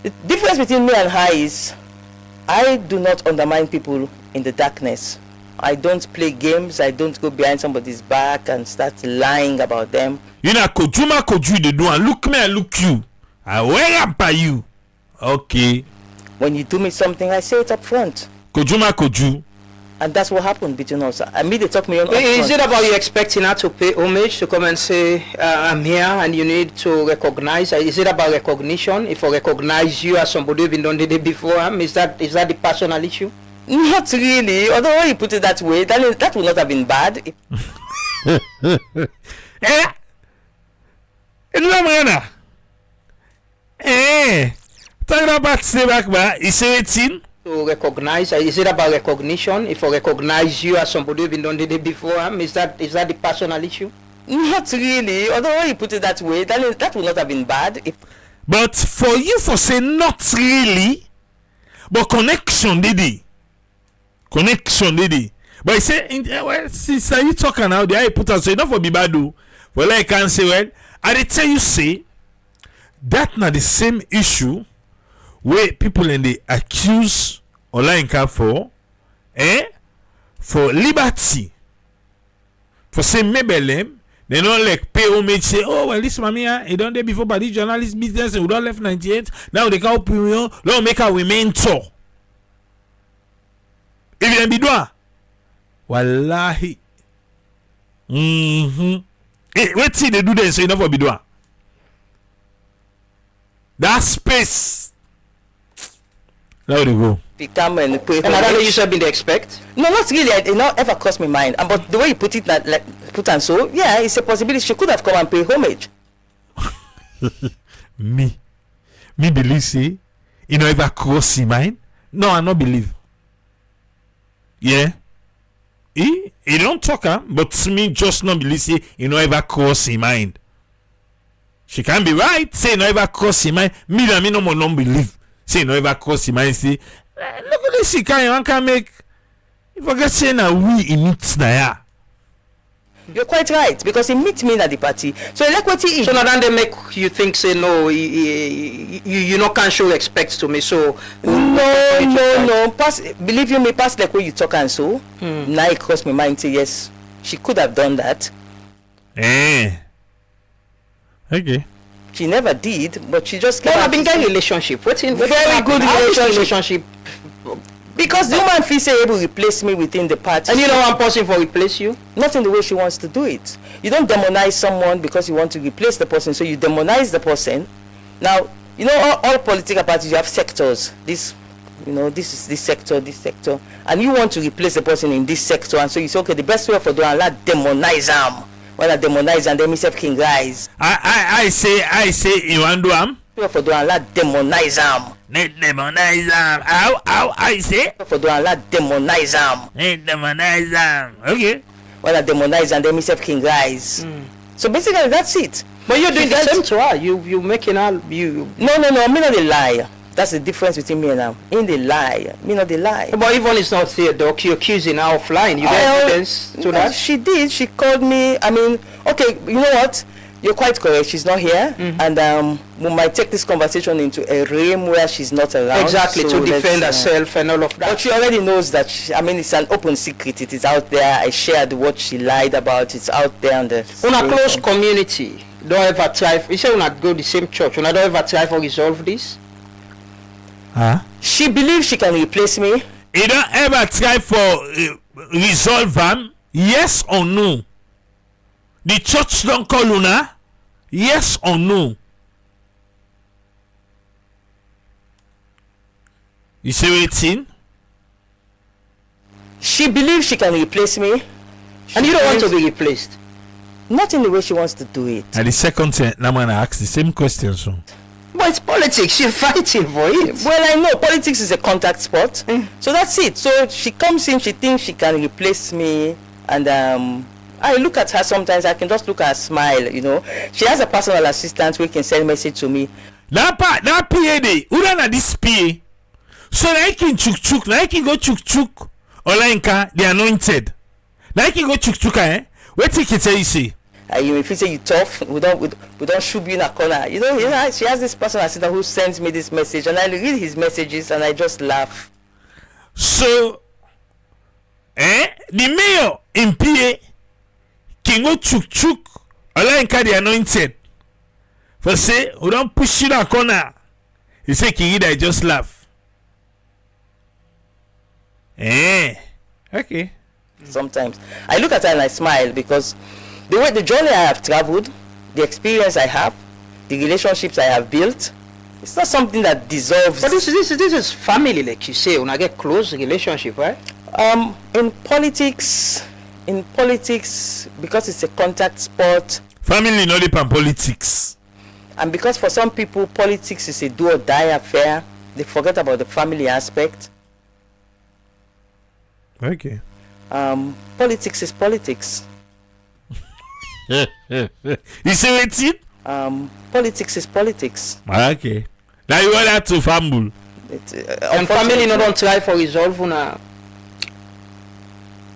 The difference between me and her is I do not undermine people in the darkness. I don't play games. I don't go behind somebody's back and start lying about them. You know, Kojuma Koju they do and look me and look you. I wear up by you. Okay. When you do me something, I say it up front. Kojuma Koju. And that's what happened between us. I mean, they talk me on. Is it about you expecting her to pay homage, to come and say, I'm here and you need to recognize? Is it about recognition? If I recognize you as somebody who's been done the day before, is that the personal issue? Not really. Although when you put it that way, that would not have been bad. Talking about stay back, but is it to recognize? Is it about recognition? If I recognize you as somebody who's been done the day before, is that the personal issue? Not really. Although when you put it that way, that would not have been bad. But for you for say not really, but connection did it. Connection did it. But I say, well, since you talking now, the I put us so enough for be bad do. Well, I can say, well, I did tell you say that not the same issue where people in the accuse Olayinka for liberty, for say mebelem, they don't like pay homage, say, oh well, this mammy he done there before by this journalist business and we don't left 98. Now they can't premium, don't make our women tour. If you be doing, wallahi. Wait till they do this, so you never be doing. That space. Now they go. Become and pray. And I don't know you should be the expect. No, not really. It not ever crossed my mind. But the way you put it, put and so, yeah, it's a possibility. She could have come and pay homage. me believe say, you know, ever cross my mind. No, I not believe. Yeah. He don't talk but me just not believe say, you know, ever cross my mind. She can be right, say no ever cross my mind. Me no more non believe. Say no ever cross my mind. Say, look at this, she can make. If I get saying a we in it na. You're quite right, because he meet me at the party. So like what he is. So now then they make you think, say no, you not can show respect to me. So no. Believe you me, pass like what you talk and so. Now it crossed my mind. Say yes, she could have done that. Okay. She never did, but she just came Well, out I've been to say- getting relationship. Very good relationship. because the woman feels able to replace me within the party. And you know one person for replace you? Not in the way she wants to do it. You don't demonize someone because you want to replace the person, so you demonize the person. Now, you know, all political parties, you have sectors. This, you know, this is this sector, and you want to replace the person in this sector, and so you say, okay, the best way for doing that, demonize them. When I demonize and then myself can rise. I say you want do am? For doing that, demonize them. Demonize am. How I say? For doing that, demonize them. Demonize am. Okay. When I demonize and then myself can rise. So basically, that's it. But you're doing She the said- same to her. You making her you. No, me not the lie. That's the difference between me and her. In the lie, me not the lie. But Yvonne is not here, doc. You're accusing her of lying. You get evidence to that? She did. She called me. I mean, okay, you know what? You're quite correct. She's not here, and we might take this conversation into a realm where she's not around. Exactly, So to defend let's, herself and all of that. But she already knows that. I mean, it's an open secret. It is out there. I shared what she lied about. It's out there on the. On a close community, don't ever try. You say we not go the same church. We don't ever try for resolve this. Huh? She believes she can replace me. You don't ever try for resolve am? Yes or no? The church don't call una? Yes or no? You say waiting? She believes she can replace me. And you don't want to be replaced. Not in the way she wants to do it. And the second thing, I'm gonna ask the same question. So, But it's politics. You're fighting for it. Well, I know politics is a contact sport, so that's it. So she comes in, she thinks she can replace me, and I look at her sometimes. I can just look at her smile. You know, she has a personal assistant who can send message to me. that PA day, who run this PA? So like in chuk, like in go chuk, or like the anointed. Like in go chuk, what take it you say? If you say you tough, we don't shoot you in a corner. You know, she has this personal assistant who sends me this message, and I read his messages and I just laugh. So, the mayor in PA can go chuk, or like the anointed. For say, we don't push you in a corner. He say, King I just laugh. Okay. Sometimes I look at her and I smile because the journey I have traveled, the experience I have, the relationships I have built, it's not something that dissolves. But this is family, like you say. When I get close relationship, right? In politics, because it's a contact sport, Family no depend politics. and because for some people politics is a do or die affair, they forget about the family aspect. Okay. Politics is politics. You see what it? Politics is politics. Okay. Now you want that to fumble. And family no don't try for resolve una.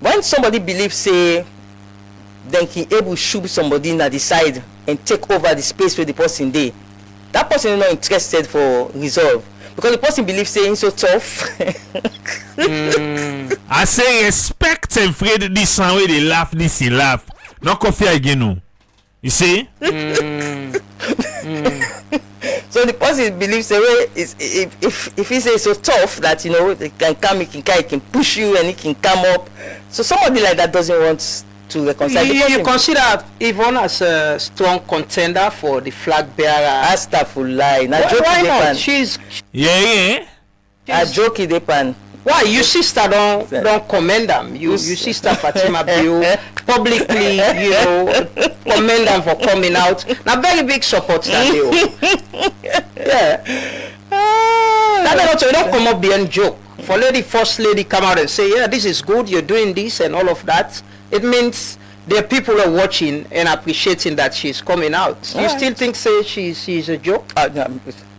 When somebody believes say then he able shoot somebody in the side and take over the space where the person dey, that person is not interested for resolve because the person believes say he's so tough. I say respect and afraid this one way they laugh, this he laugh. No coffee again no. You see? So the person believes the way is if he say so tough that you know he can come, he can push you and he can come up. So somebody like that doesn't want to reconcile. You consider Yvonne as a strong contender for the Flagbearer? Astagfirullah. Now Why joke not? depan. She's I joke depan. why you sister don't commend them. You sister Fatima Bio publicly, you know, commend them for coming out. Now very big support that they yeah. That you don't come up behind joke. For first lady come out and say, yeah, this is good, you're doing this and all of that. It means there are people are watching and appreciating that she's coming out. You still think say she's a joke? No,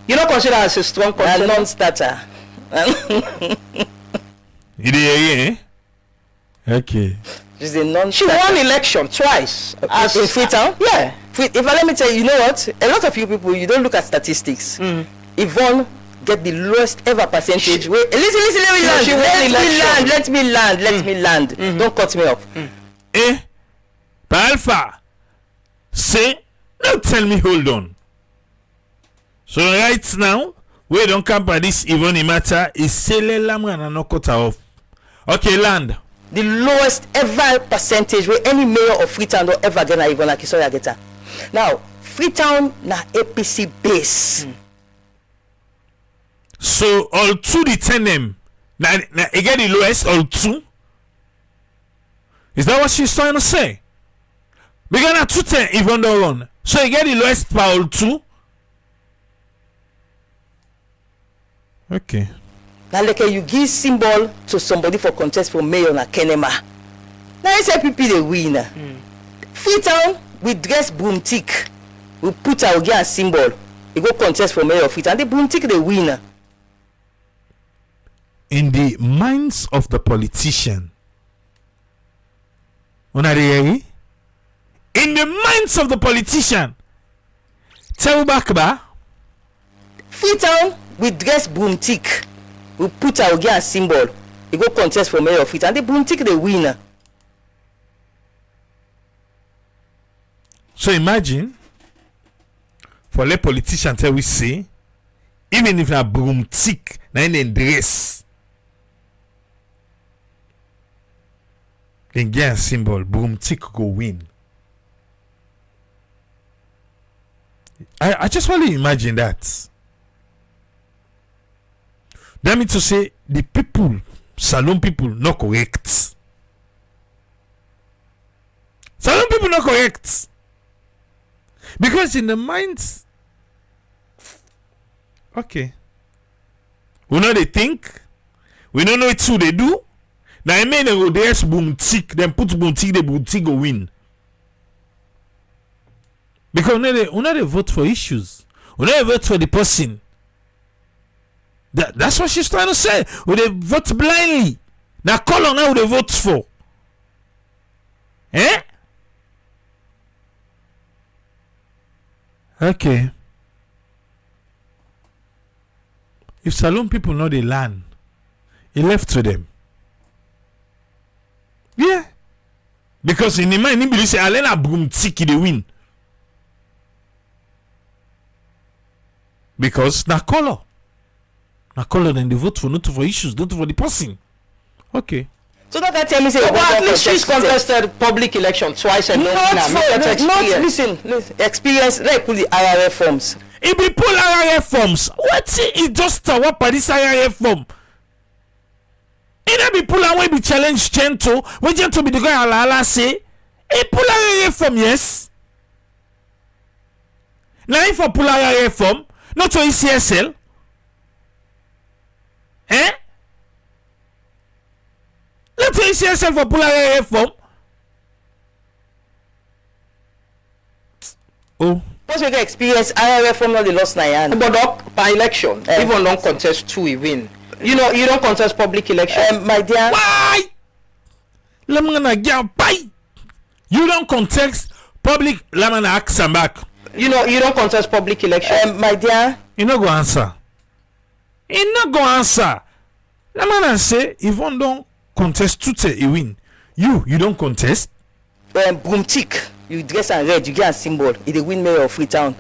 You don't consider her as a strong a contender? non-starter. You dey okay. She's a non-starter. She won election twice. As in Freetown? Yeah. If I let me tell you, you know what? A lot of you people, you don't look at statistics. Yvonne get the lowest ever percentage. Wait, listen, let me land. Don't cut me off. Par Alpha, say Now tell me, hold on. So right now, we don't come by this Yvonne matter is selling lamran and not cut off. Okay, land. The lowest ever percentage where any mayor of Freetown don't ever get na Yvonne Aki Sawyerr get her. Now, Freetown na APC base. So all two the 10 them. Now again the lowest all two. Is that what she's trying to say? Because now 210 Yvonne don't run. So you get the lowest per all two. Okay. Now like you give symbol to somebody for contest for mayor na Kenema. Now SLPP they win. Freetown we dress broomstick. We put our gear symbol. We go contest for mayor of Freetown. The broomstick they win. In the minds of the politician. In the minds of the politician. Tell back ba. Freetown we dress broomstick. We put our gear symbol. We go contest for mayor of Freetown. The broomstick they win. So imagine for the politician tell we say, even if na broomstick na in dress, then get a symbol, broomstick go win. I just want to imagine that. That means to say the people, Salon people, not correct. Salon people not correct. Because in the minds, okay, we know they think, we don't know it's who they do. Now I mean they go there's boom tick, then put boom tick, the boom tick go win. Because we know they vote for issues. We know they vote for the person. That's what she's trying to say. We they vote blindly. Now call on how they vote for. Eh? Okay. If Salon people know they land, it left to them. Yeah. Because in the mind, he believe say Alena Broom Tiki they win. Because na color. Na color then they vote for not for issues, not for the person. Okay. So that tell me say But at least she's contested public election twice and not listen, experience like pull the IRF forms. If we pull IRF forms, what's it just what by this IRF form? Either be pull away be challenge Gento, when Gento be the guy ala say, pull IRF form, yes. Now if I pull IRF form, not to ECSL, eh? Let's say ECSL for pull IRF form. Oh. Once we get experience, IRF form not the lost Nayan. But by election, even don't contest two, we win. You know, you don't contest public election. My dear. Why? Lemana get bye. You don't contest public. Lemana ask them back. You know, you don't contest public election. My dear. You not go answer. You not go answer. Lemana say Yvonne don't contest two he win. You don't contest. Broomstick. You dress and red, you get a symbol. It win mayor of Freetown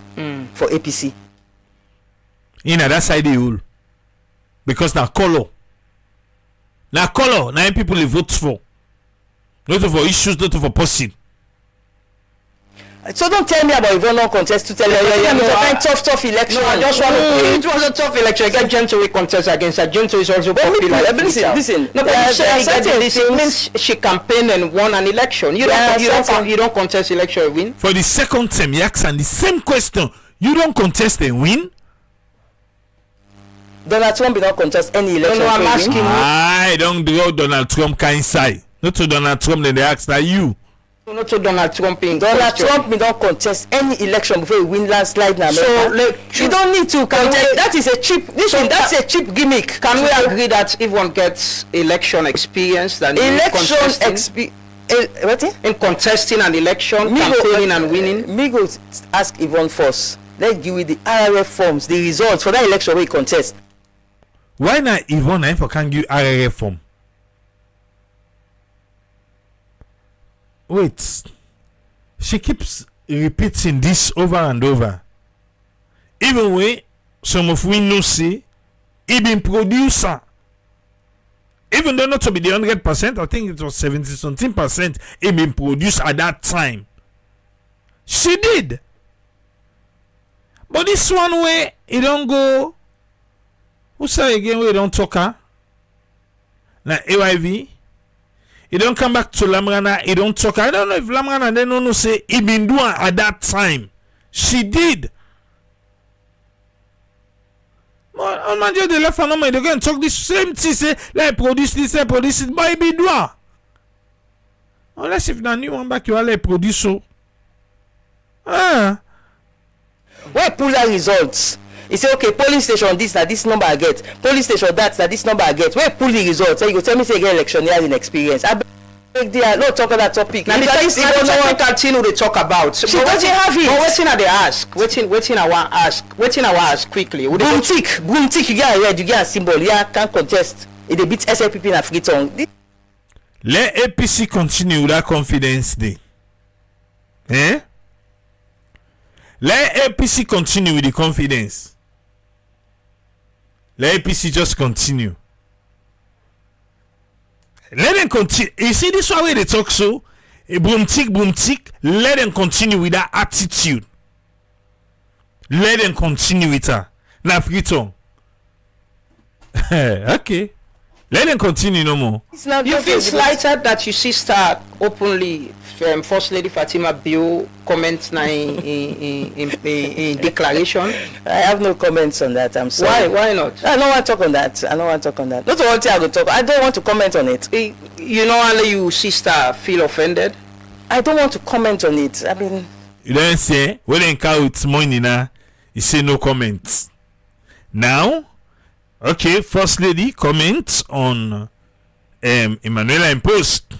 for APC. You know that side they will. Because now color. Now color, now people they vote for. Not for issues, not for person. So don't tell me about Yvonne no contest to tell you. Tough election. No, I just want to. It was a tough election. Get Gento we contest against her. Gento is also popular. Listen. No, but you say this means she campaigned and won an election. You don't contest election and win. For the second time, you ask and the same question. You don't contest and win. Donald Trump did not contest any election. No, I'm asking you. I don't do Donald Trump kind side. Not to Donald Trump, then they ask that you. Not to Donald Trump. Donald Trump did not contest any election before he win landslide in America. So you don't need to contest. That is a cheap. That's a cheap gimmick. Can we agree that everyone gets election experience than election experience? In contesting an election, campaigning and winning? Me go ask Yvonne first. Let's give you the RRF forms, the results for that election where he contest. Why not Yvonne for can give RRF form? Wait, she keeps repeating this over and over. Even when some of we know say he been producer. Even though not to be the 100%, I think it was 70-something% he been produced at that time. She did. But this one way, he don't go. Who say again we don't talk her? Now AYV. He don't come back to Lamrana, he don't talk her. I don't know if Lamrana they don't know say he been doing at that time. She did. On my job, they left for no money. They go and talk this same thing. Say, let produce this, let produce it. But it be do. Unless if na new one back, you are let produce so. Where pull out results? He say, okay, polling station this, that this number I get. Polling station that this number I get. Where pull the results? So you go tell me say get electioneering experience. I beg there, no talk on that topic. Now the technical thing they talk about. She doesn't have it. But waiting at the ask. Waiting I want ask. Waiting I want ask quickly. Boom tick. You get a red, you get a symbol. Yeah, can't contest. It beat SLPP in a free tongue. Let APC continue with that confidence day. Eh? Let APC continue with the confidence. Let APC just continue. Let them continue. You see this way they talk so? Boom tick. Let them continue with that attitude. Let them continue with her. Now, Friton. Okay. Let them continue no more. You feel slighted that your sister openly, First Lady Fatima Bio, comments now in declaration? I have no comments on that. I'm sorry. Why not? I don't want to talk on that. Not one thing I will talk. I don't want to comment on it. You know, only your sister feel offended? I don't want to comment on it. I mean, you don't say when they count money now, you say no comments. Now, okay, First Lady comments on Emanuela in post.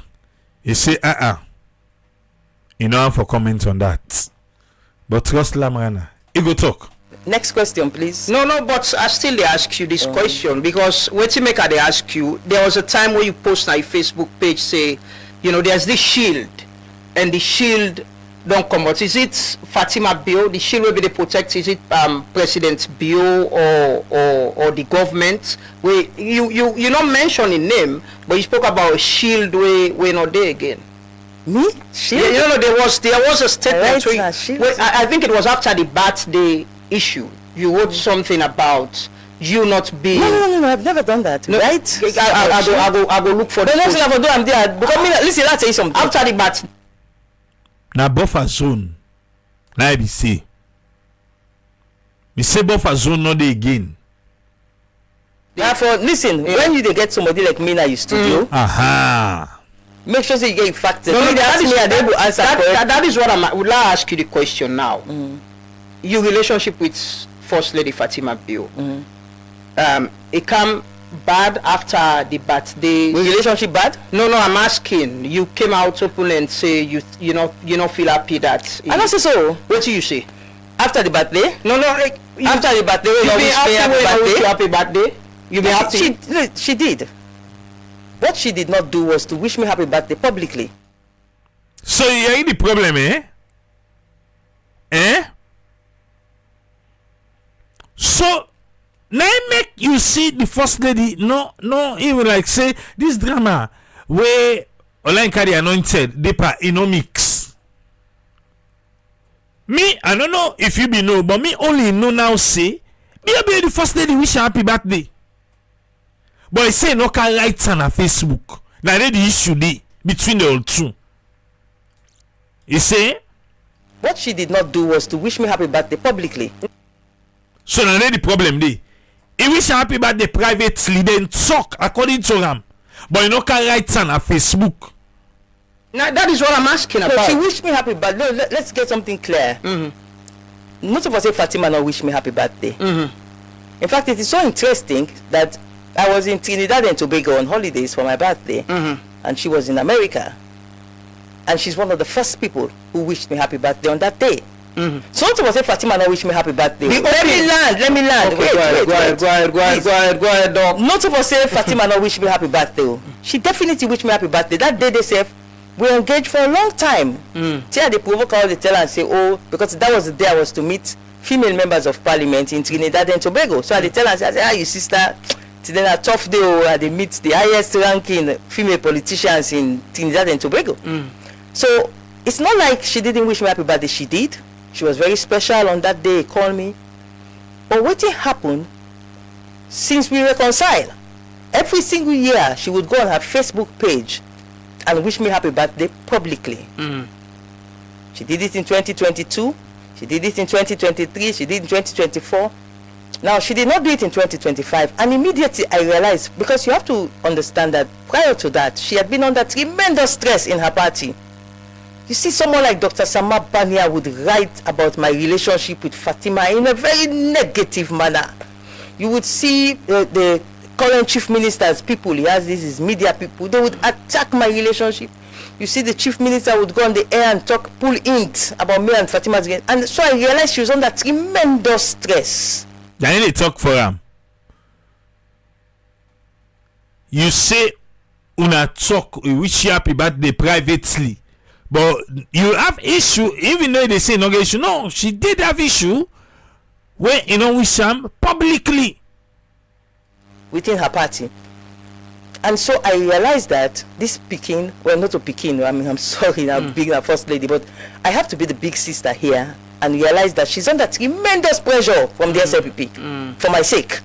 You say you know for comment on that. But trust Lamrana. You go talk. Next question, please. No, but I still ask you this question because what you make they ask you, there was a time where you post on your Facebook page say, you know, there's this shield and the shield don't come out. Is it Fatima Bio? The shield will be the protect. Is it President Bio or the government? Where you not mentioning name, but you spoke about a shield where not there again. Me? Shield? Yeah, you know there was a statement where I think it was after the birthday issue. You wrote something about you not being. No. I've never done that. No, right? I go look for the next thing I go do. I'm there. Because listen, I'll tell you something. After the birthday. Now buffer zone. Now I be say. Me say buffer zone not there again. Therefore, listen. When you get somebody like me now, you studio. Aha. Make sure you get facts. That is what I would like to ask you the question now. Your relationship with First Lady Fatima Bio. It come bad after the birthday. Relationship bad? No, I'm asking. You came out open and say you not feel happy that. I don't say so. What do you say? After the birthday? No. Like, after the birthday, happy birthday. You be happy. She did. What she did not do was to wish me happy birthday publicly. So you hear the problem, eh? So now make you see the First Lady no even like say this drama where Olenka the anointed deeper mix. Me, I don't know if you be know, but me only know now say be the First Lady wish her happy birthday. But I say no can write on her Facebook. Now the issue dey between the two. You say what she did not do was to wish me happy birthday publicly. So now the problem dey. He wish her happy birthday privately, then talk according to him. But you know can write on her Facebook. Now that is what I'm asking about. She wished me happy birthday. No, let's get something clear. Most of us say Fatima not wish me happy birthday. In fact, it is so interesting that I was in Trinidad and Tobago on holidays for my birthday, and she was in America, and she's one of the first people who wished me happy birthday on that day. So most of us say Fatima not wish me happy birthday. Let me land. Okay, go ahead, dog. Not of us say Fatima not wish me happy birthday. She definitely wished me happy birthday. That day they said We engaged for a long time. Till they provoke her, they tell her and say, oh, because that was the day I was to meet female members of parliament in Trinidad and Tobago. So they tell her, I say, you sister, today a tough day, they meet the highest ranking female politicians in Trinidad and Tobago. So it's not like she didn't wish me happy birthday. She did. She was very special on that day. He called me. But what happened since we reconciled? Every single year, she would go on her Facebook page and wish me happy birthday publicly. She did it in 2022. She did it in 2023. She did it in 2024. Now, she did not do it in 2025. And immediately I realized, because you have to understand that prior to that, she had been under tremendous stress in her party. You see, someone like Dr. Sama Bania would write about my relationship with Fatima in a very negative manner. You would see the current chief minister's people, he has this, his media people, they would attack my relationship. You see, the chief minister would go on the air and talk, pull int about me and Fatima's game. And so I realized she was under tremendous stress. Then they talk for him. You say, una talk, we wish you happy birthday privately. But you have issue, even though they say no issue. No, she did have issue when you know wish him publicly within her party. And so I realized that this Pekin, well, not a Pekin, I mean, I'm sorry, I'm being a first lady, but I have to be the big sister here and realize that she's under tremendous pressure from the SLPP for my sake.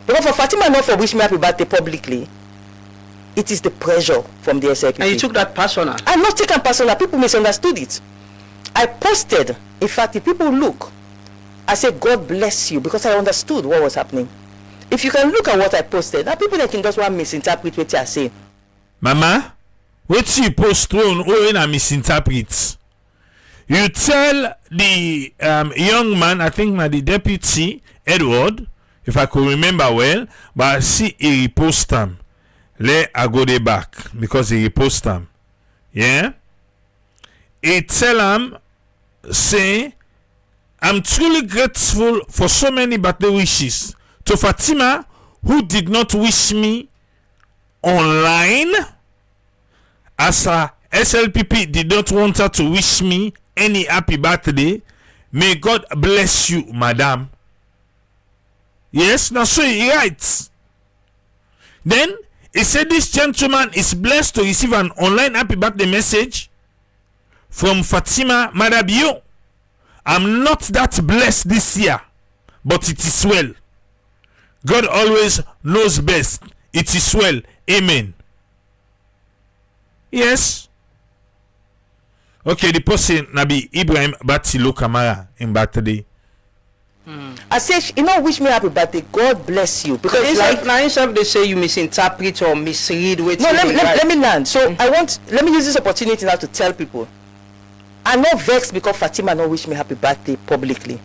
Because for Fatima not for wish me happy birthday publicly, it is the pressure from the SLPP. And you took that personal? I'm not taking personal. People misunderstood it. I posted, in fact, if people look, I said, God bless you, because I understood what was happening. If you can look at what I posted, now people that can just want to misinterpret what you are saying. Mama, what you post on when I misinterpret? You tell the young man, I think the deputy, Edward, if I could remember well, but I see he repost them. Let I go there back because he repost them. Yeah? He tell him, say, I'm truly grateful for so many birthday wishes. To Fatima, who did not wish me online, as a SLPP did not want her to wish me any happy birthday. May God bless you, madam. Yes, now so he writes. Then he said this gentleman is blessed to receive an online happy birthday message from Fatima Madabio. I'm not that blessed this year, but it is well. God always knows best. It is well. Amen. Yes. Okay, the person Nabi Ibrahim Batilo Kamara in birthday. I say, you know, wish me happy birthday. God bless you. Because now instead they say you misinterpret or misread. No, let me learn. So let me use this opportunity now to tell people. I'm not vexed because Fatima not wish me happy birthday publicly.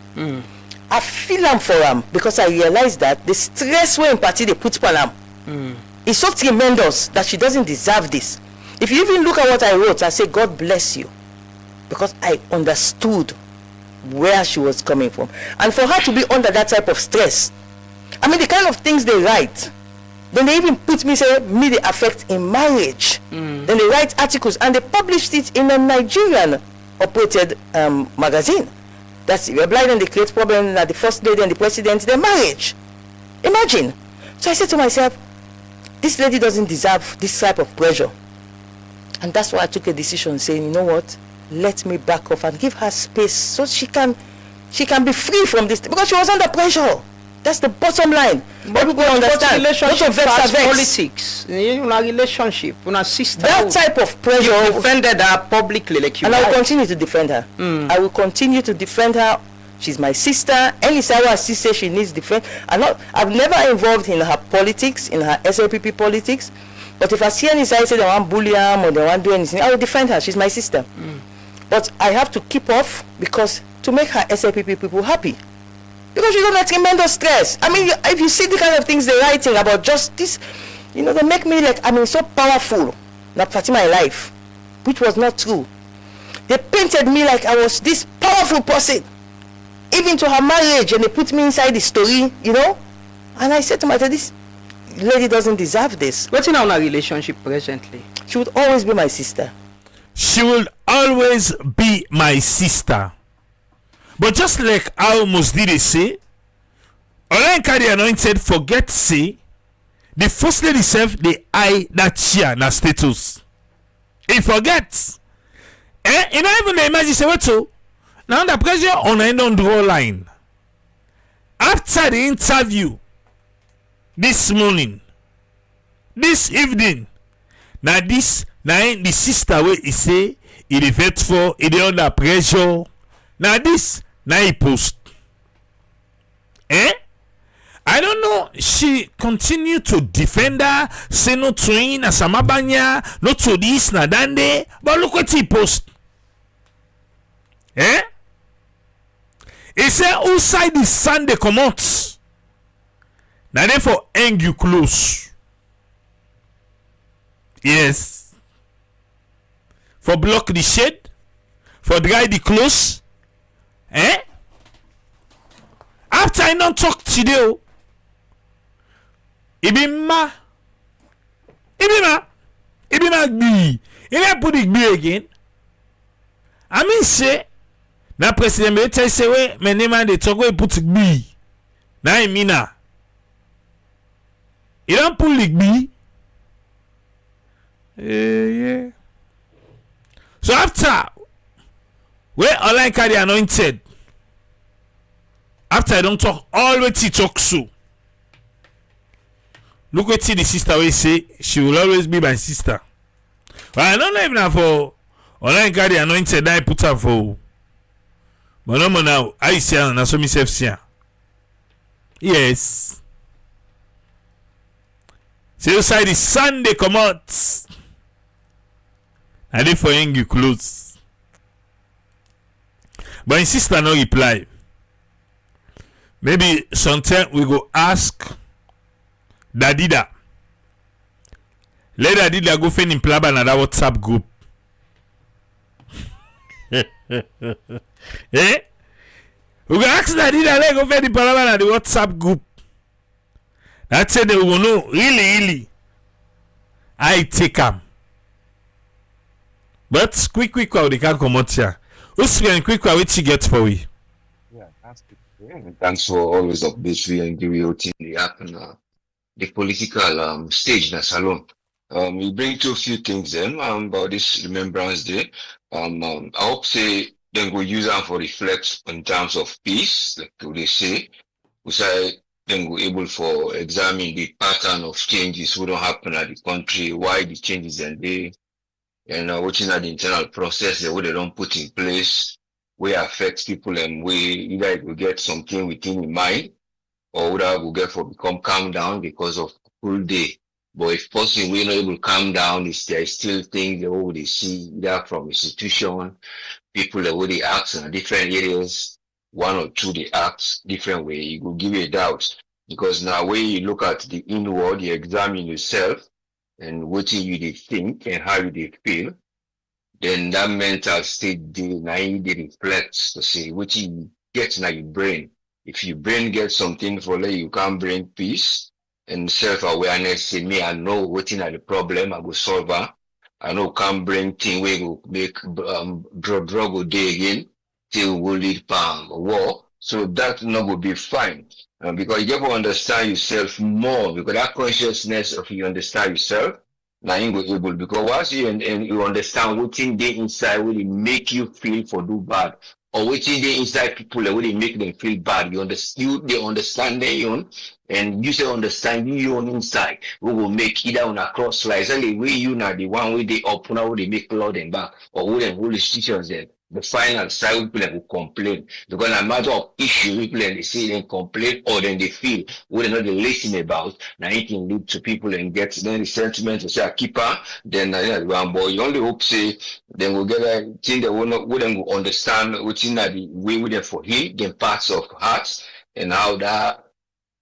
I feel am for him because I realized that the stress when party they put on him is so tremendous that she doesn't deserve this. If you even look at what I wrote, I say God bless you, because I understood where she was coming from, and for her to be under that type of stress. I mean, the kind of things they write. Then they even put me say me the effect in marriage. Then they write articles and they published it in a Nigerian operated magazine. That's Blyden, they create problem that the first lady and the president, their marriage. Imagine. So I said to myself, this lady doesn't deserve this type of pressure. And that's why I took a decision saying, you know what, let me back off and give her space so she can be free from this, because she was under pressure. That's the bottom line. But people understand. Relationship versus politics. Una relationship, una sister. That type of pressure. You defended her publicly, like you. And I will continue to defend her. I will continue to defend her. She's my sister. Any Sawa sister, she needs defend. I've never involved in her politics, in her SLPP politics. But if I see any side say they want bully her or they want to do anything, I will defend her. She's my sister. But I have to keep off because to make her SLPP people happy. Because she's under tremendous stress. I mean, if you see the kind of things they're writing about justice, you know, they make me like, I mean, so powerful. Not Fatima in life, which was not true. They painted me like I was this powerful person, even to her marriage, and they put me inside the story, you know. And I said to myself, this lady doesn't deserve this. What's in our relationship presently? She would always be my sister. she will always be my sister. But just like how Musdide say, Olayinka the Anointed forget say, the first lady self the eye that cheer na status. He forgets. You know even the imagine say what so? Now the pressure on end on draw line. After the interview this morning, this evening, now this now the sister way he say he dey faithful, he dey under pressure. Now this now he post. I don't know. She continue to defend her, say no to in as Samabanya, no to this, na dande. But look what he post. He say outside the sun they come out. Now therefore hang you close. Yes. For block the shade, for dry the clothes. After I don't talk today, Ibima gbi. If I put it gbi again, I mean say, na president may tell say we my name and they talk we put gbi. Na I mean na. You don't pull the gbi. Yeah. So after where Olayinka the Anointed, after I don't talk all what he talk so. Look what the sister will say, she will always be my sister. But I don't know even for Olayinka the Anointed I put her for. But no more now, I see her and I saw myself see her. Yes. So outside the sun they come out. And they for hang you close. But his sister no reply. Maybe sometime we go ask Dadida. Let Dadida go find him plaba na that WhatsApp group. We go ask Dadida let go find him plaba na the WhatsApp group. That's it. They will know really. I take him. But quick, they can't come out here. Who's quick, what you get for we? Yeah, that's good. Thanks for always updates we and give you the happen the political stage na salon. We bring to a few things then about this Remembrance Day. I hope say then go use them for reflect in terms of peace, like they say. We say then go able for examine the pattern of changes who don't happen at the country, why the changes and they and watching at the internal process that they don't put in place, where affects people and we either it will get something within the mind or whether will get for become calm down because of full day. But if possible we're not able to calm down, there is still things that we see either from institution, people that they act in different areas, one or two they act different way, it will give you a doubt. Because now when you look at the inward, you examine yourself and what you think and how you feel, then that mental state they reflects to say what you get in your brain. If your brain gets something for like you can bring peace and self-awareness, say me, I know what in the problem, I go solve it. I know can bring thing where go make drug go day again till we lead war. So that not will be fine. Because you have to understand yourself more, because that consciousness of you understand yourself, now you go able, because once you and you understand what thing they inside will make you feel for do bad, or what thing they inside people that will make them feel bad, you understand, they understand their own, and you say understanding your own inside, we will make either on a cross slice, and the way you now the one way they open out, they make blood and back, or with them whole institutions then. The final side people will complain because a matter of issue people and they say they complain or then they feel what they're not listen about. Now it can lead to people and get then the sentiment to say a keeper. Then one boy you only hope say then we'll get a thing that will not wouldn't understand what's in the way with them for him, then parts of hearts and how that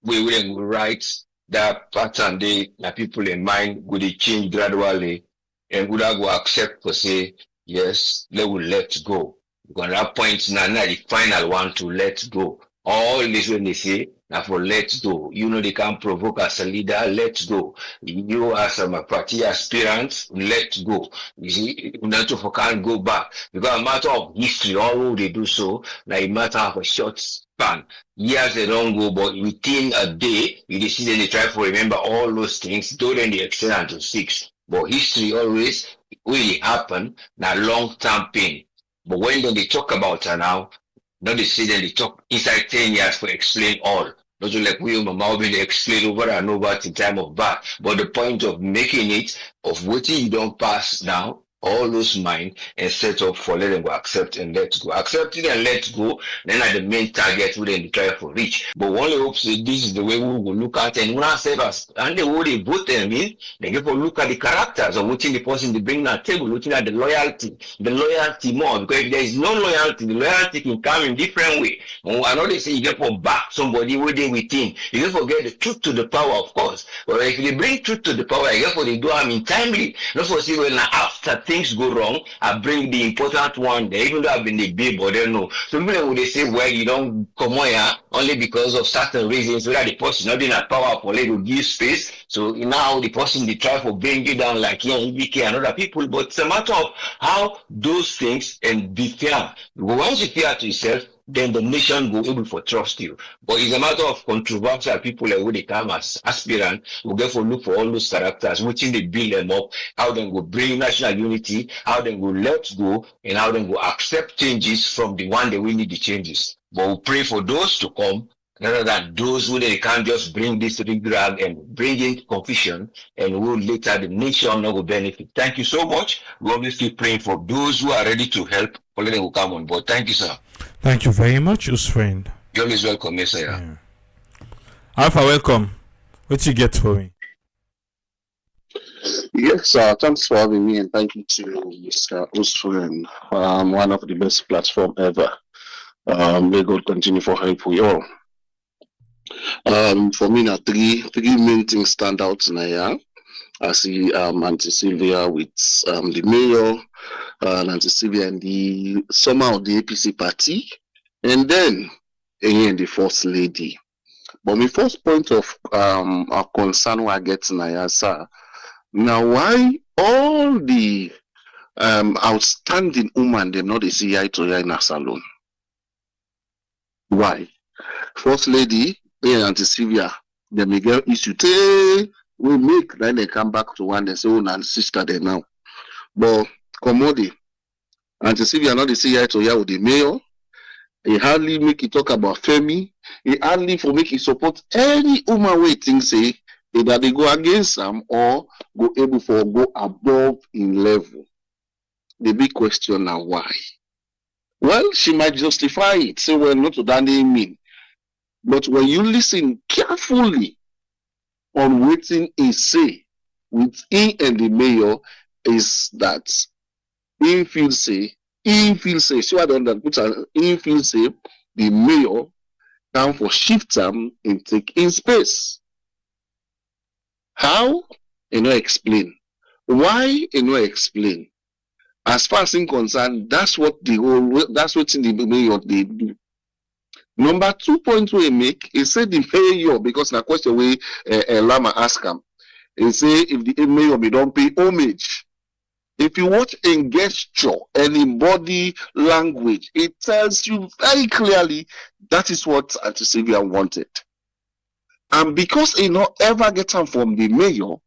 way we then write that pattern they people in mind would they change gradually and would I go accept for say yes, they will let go. Because that point now, the final one to let go. All this when they say, Now for let's go. You know they can't provoke as a leader. Let's go. You as a party aspirant, let's go. You see, not to can't go back because a matter of history, all they do so, like a matter of a short span. Years they don't go, but within a day, you see then they try to remember all those things. Though then they extend unto 6. But history always really happen. Now long-term pain. But when they talk about her now, not they say that they talk inside 10 years for explain all. Not just like we Mama they explain over and over in time of back. But the point of making it, of waiting you don't pass now, all those mind and set up for let them go accept and let go. Accept it and let go, then at the main target we then try for reach. But one hopes that this is the way we will look at and when I say us and the way they vote them in, they get to look at the characters of waiting the person they bring to the table, looking at the loyalty more because if there is no loyalty, the loyalty can come in different way. I know they say you get for back somebody within within. You don't forget the truth to the power, of course. But if they bring truth to the power, you get for they do them in timely. Not for see when after things go wrong, I bring the important one there, even though I've been the big, but they know. So people would they say, well, you don't come on here only because of certain reasons, whether the person not being at power for to give space. So now the person they try for bring you down like EBK and other people, but it's a matter of how those things and be fair. Once you fear to yourself, then the nation will be able to trust you. But it's a matter of controversial people like who they come as aspirants will get for look for all those characters, which they build them up, how they will bring national unity, how they will let go, and how they will accept changes from the one that we need the changes. But we pray for those to come rather than those who they can't just bring this drag and bring in confusion and will later the nation not will benefit. Thank you so much. We obviously praying for those who are ready to help. All of them will come on board. Thank you, sir. Thank you very much, Usfriend. You're always welcome, yes, sir. Yeah. Alpha, welcome. What you get for me? Yes, thanks for having me, and thank you to Mr. Usfriend, one of the best platform ever. May God continue for help we all. For me, now three main things stand out now. I see Auntie Sylvia with the mayor, Auntie Sylvia and the somehow the APC party, and then again the first lady. But my first point of concern we get now, sir. Now why all the outstanding women them not they see eye to eye in a salon? Why? First lady, Auntie Sylvia, the Miguel issue we make, then they come back to one and say, oh, and sister there now. But commodity, Auntie Sylvia not they see eye to eye with the mayor. He hardly make it talk about Femi. He hardly for make it support any woman way things say either they go against them or go able for go above in level. The big question now why? Well, she might justify it, say well not to that name mean. But when you listen carefully on what he say with he and the mayor is that he feel say, so I don't put he feel say the mayor can for shift them and take in space. How? You know explain. Why? You know explain. As far as I'm concerned, that's what the mayor they do. Number 2 point we make is say the mayor, because the question we Lama ask him, he say if the mayor we don't pay homage. If you watch in gesture and in body language, it tells you very clearly that is what Auntie Sylvia wanted. And because he not ever get them from the mayor,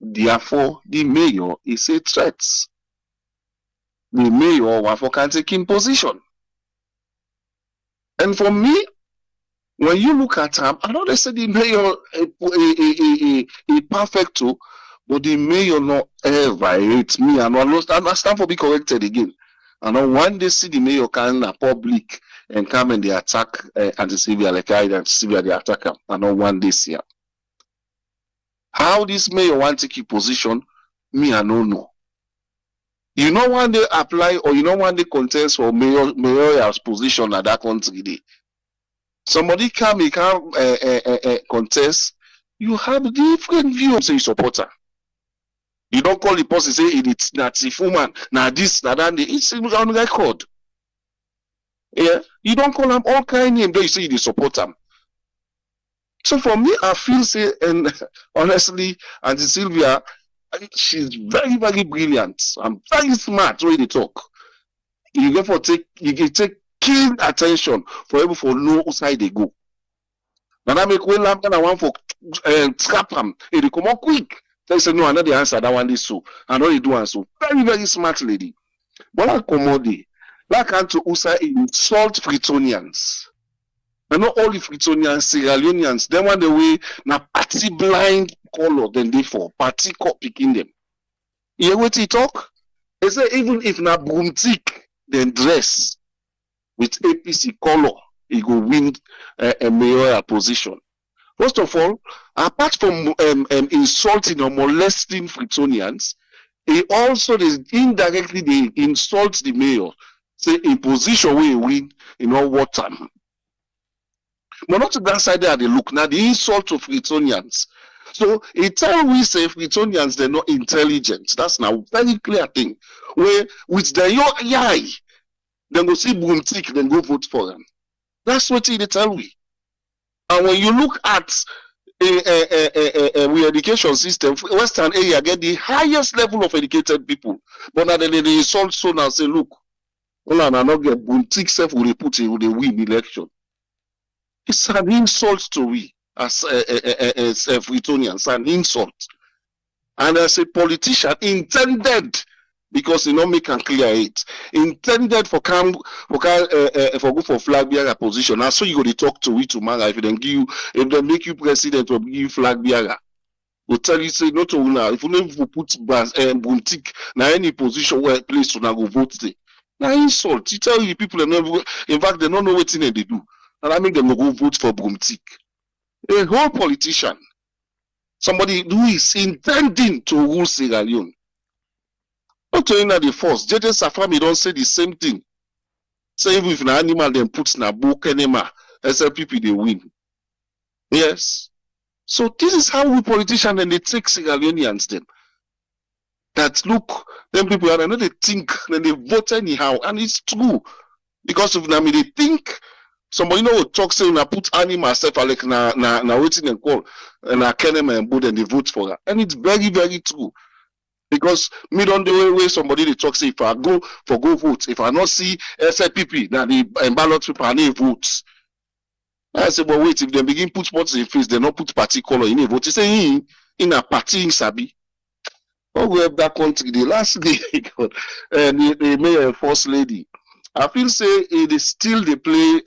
therefore the mayor is a threat. The mayor therefore can take in position. And for me, when you look at him, I know they say the mayor a perfect too, but the mayor not ever hate me. And I stand for be corrected again. And on one day see the mayor can in public and come and they attack Auntie Sylvia like Auntie Sylvia they attack him. And on one day see him. How this mayor want to keep position, me I don't know. You know when they apply or you know when they contest for mayor's position at that country day. Somebody come contest, you have different view say you support her. You don't call the person say it's native woman, now this, now that, it's on record. Yeah, you don't call them all kind of name, though you say you support them. So for me, I feel say, and honestly, Auntie Sylvia, she's very, very brilliant and very smart when they talk. You therefore take keen attention for able for know whose side they go. And I make when I'm gonna want for scrap them, they come out quick. They say no, I know the answer that one is so. I know they do and so. Very, very smart lady. But I commode, like to USA insult Britonians. And not all the Britonians, Sierra Leoneans, they want the way na party blind color than they for party cop picking them. You hear what he talk? He say even if na broomstick then dress with APC color, he go win a mayoral position. First of all, apart from insulting or molesting Britonians, he also indirectly they insult the mayor. Say in position where he win, what time. But not to that side there they look now the insult of Britonians. So it's time we say Britonians they're not intelligent. That's now very clear thing. Where with the eye, then go see Boomtick, then go vote for them. That's what they tell we. And when you look at we education system, Western area get the highest level of educated people. But now they insult so now say, look, hold on, I not get Boomtick self will put in the win election. It's an insult to we as Britonians, an insult. And as a politician intended, because make and clear it, intended for go for Flagbearer position. And so you go to talk to we tomorrow if they make you president or give you Flagbearer. Will tell you say not to now if you never put Boomtick na any position where place to now go vote there. Now insult. You tell you people in fact they don't know what thing they do. And I make them go vote for Boomtick. A whole politician, somebody who is intending to rule Sierra Leone. Not only that the force, JJ Safami don't say the same thing. Say if an animal then puts na book anima, SLPP they win. Yes. So this is how we politicians and they take Sierra Leoneans then. That look, then people are not they think, then they vote anyhow, and it's true. Because of them, they think. Somebody will talk saying I put animal self like na waiting and call and I can them and they vote for her. And it's very, very true. Because me don't the way somebody they talk say if I go vote, if I not see SLPP, now the ballot people and they vote. I say, but wait, if they begin put spots in face, they not put party color in a vote. They say in a party in Sabi. Oh, we have that country the last day and the mayor and first lady. I feel say it is still they play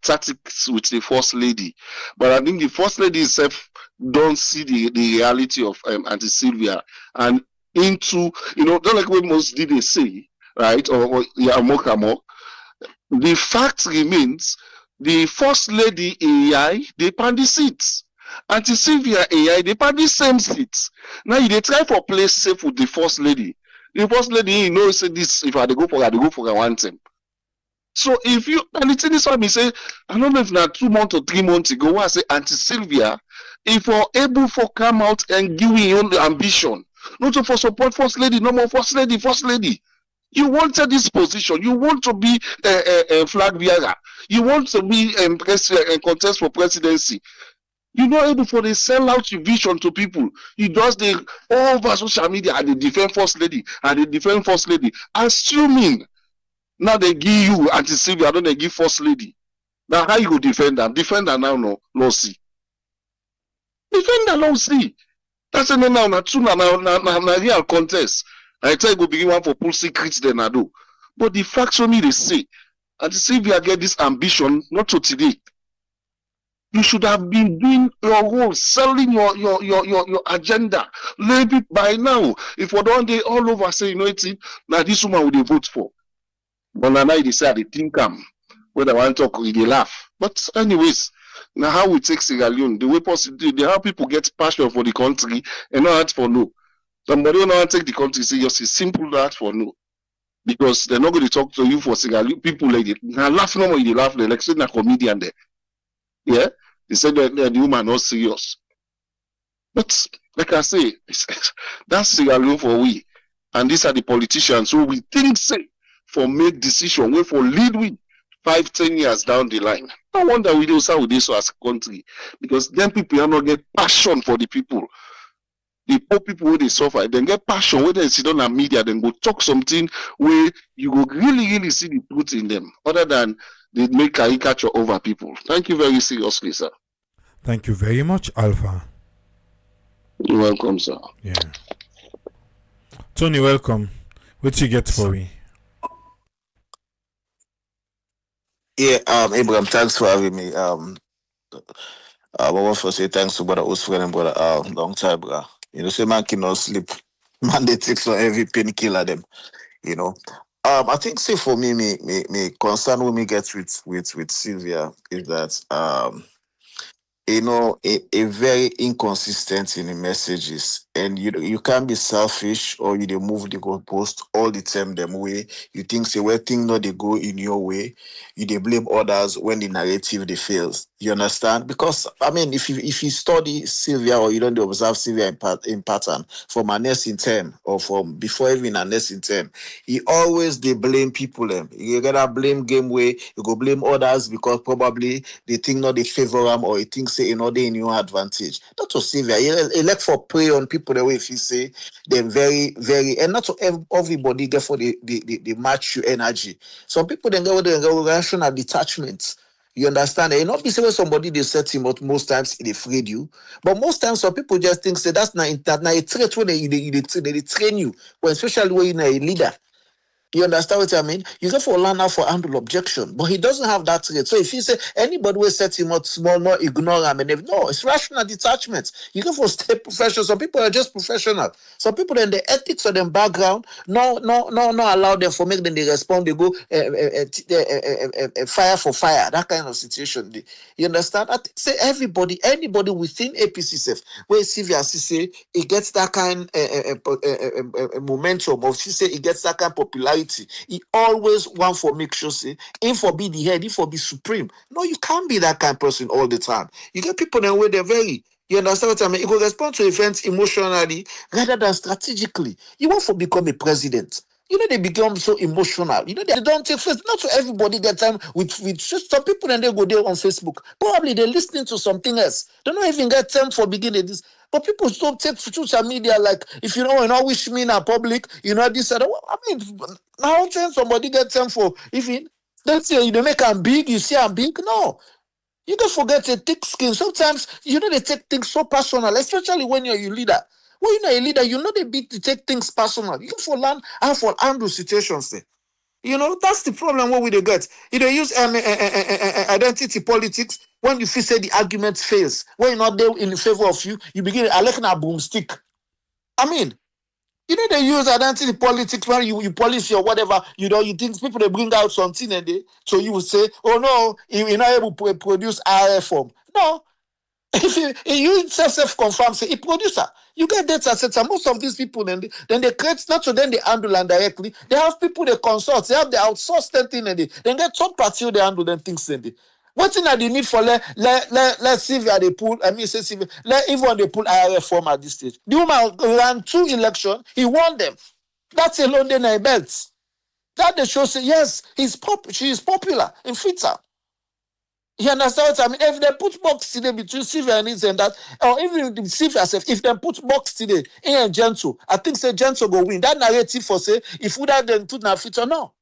tactics with the first lady, but I think the first lady itself don't see the reality of Auntie Sylvia and into don't like what most did they say, right? Or Mokamo. The fact remains the first lady AI they pan the seats. Auntie Sylvia AI they pan the same seats. Now they try for place safe with the first lady. The first lady, say this, if I go for her one time. So if you, and it's in this one, me say, I don't know if not 2 months or 3 months ago, I say, Auntie Sylvia, if you're able to come out and give your own ambition, not for support first lady, no more first lady. You wanted this position. You want to be a flag bearer. You want to be contest for presidency. You're not able for the sell out your vision to people. You just the over social media and the defend first lady assuming now they give you Auntie Sylvia, don't they give first lady. Now how you go defend them? Defend her now no see. Defend her no see. That's now na real contest. I tell you go begin one for pull secrets then I do. But the facts for me they say Auntie Sylvia get this ambition not to today. You should have been doing your role, selling your agenda. Maybe by now, if we don't they all over say, now this woman will they vote for. But now they say they think when I want to talk, they laugh. But anyways, now how we take Sierra Leone, the way possible, how people get passion for the country and not ask for no. Somebody will not take the country, say yes, it's simple to ask for no. Because they're not going to talk to you for Sierra Leone. People like it. Now laugh no more, they laugh, they're like saying a comedian there. Yeah, they said that the woman not serious. But like I say, that's Sierra Leone for we. And these are the politicians who we think say for make decision, wait for lead with 5-10 years down the line. No wonder we do so with this as a country, because then people are not get passion for the people. The poor people where they suffer, then get passion where they sit on the media, then go talk something where you go really see the truth in them, other than they make caricature over people. Thank you very seriously, sir. Thank you very much, Alpha. You're welcome, sir. Yeah. Tony, welcome. What you get for me? Yeah, Abraham, thanks for having me. I want to say thanks to brother Osfren and brother long time, bro. You know, say man cannot sleep. Man, they take so every painkiller them. You know. I think say for me concern when me get with Sylvia is that you know, a very inconsistent in the messages, and you can't be selfish or you they move the goalpost all the time them way. You think say where things not they go in your way, you they blame others when the narrative they fails. You understand? Because I mean, if you study Sylvia or you don't observe Sylvia in pattern from a nursing term or from before even a nursing term, he always they blame people them. You gotta blame game way, you go blame others because probably they think not they favor them or he thinks say in order in your advantage. Not to Sylvia, he like for prey on people the way if you say they're very and not to everybody get for the match you energy. Some people then go with the rational detachment. You understand? And not be say when somebody they set him up most times they afraid you. But most times some people just think say that's not a trait when they train you, when especially when you're a leader. You understand what I mean? You go for learn now for handle objection, but he doesn't have that trait. So if you say anybody will set him up small, not ignore him, and no, it's rational detachment. You go for stay professional. Some people are just professional. Some people in the ethics of them background, no, allow them for make them they respond. They go fire for fire. That kind of situation. You understand? I think say anybody within APC self, where Sylvia say it gets that kind momentum, or she say it gets that kind of popularity. He always want for make sure say if for be the head, if for be supreme. No, you can't be that kind of person all the time. You get people that way they're very. You understand what I mean? You go respond to events emotionally rather than strategically. You want to become a president. You know, they become so emotional. You know, they don't take first. Not to everybody get time with just some people and they go there on Facebook. Probably they're listening to something else. They don't even get time for beginning this. But people still take social media like if you know wish me in a public, you know this. I mean, how can somebody get time for even let's say you don't make them big, you see I'm big? No. You don't forget a thick skin. Sometimes you know they take things so personal, especially when you're a leader. When you're a leader, you know they beat to take things personal. You for learn how for handle situations there. You know, that's the problem what we they get. You they use identity politics when you feel say the argument fails. When you're not there in favor of you, you begin I like a boomstick. I mean, you know they use identity politics when you policy or whatever. You know, you think people they bring out something and they so you will say, oh no, you're not able to produce RF form. No, if you self-confirm, say a producer, you get data sets, and most of these people then they create not to then they handle and directly. They have people they consult, they have the outsourced thing and they then get third party who they handle them things and they. What thing that they need for let's see if they pull. I mean, say see let even they pull IRF form at this stage. The woman ran 2 elections, he won them. That's alone then I bet. That they show say yes, she is popular in Fita. You understand what I mean? If they put box today between Sylvia and his and that, or even Sylvia herself, if they put box today in Gentle, I think say Gentle go win. That narrative for say if we that then put na fit or no.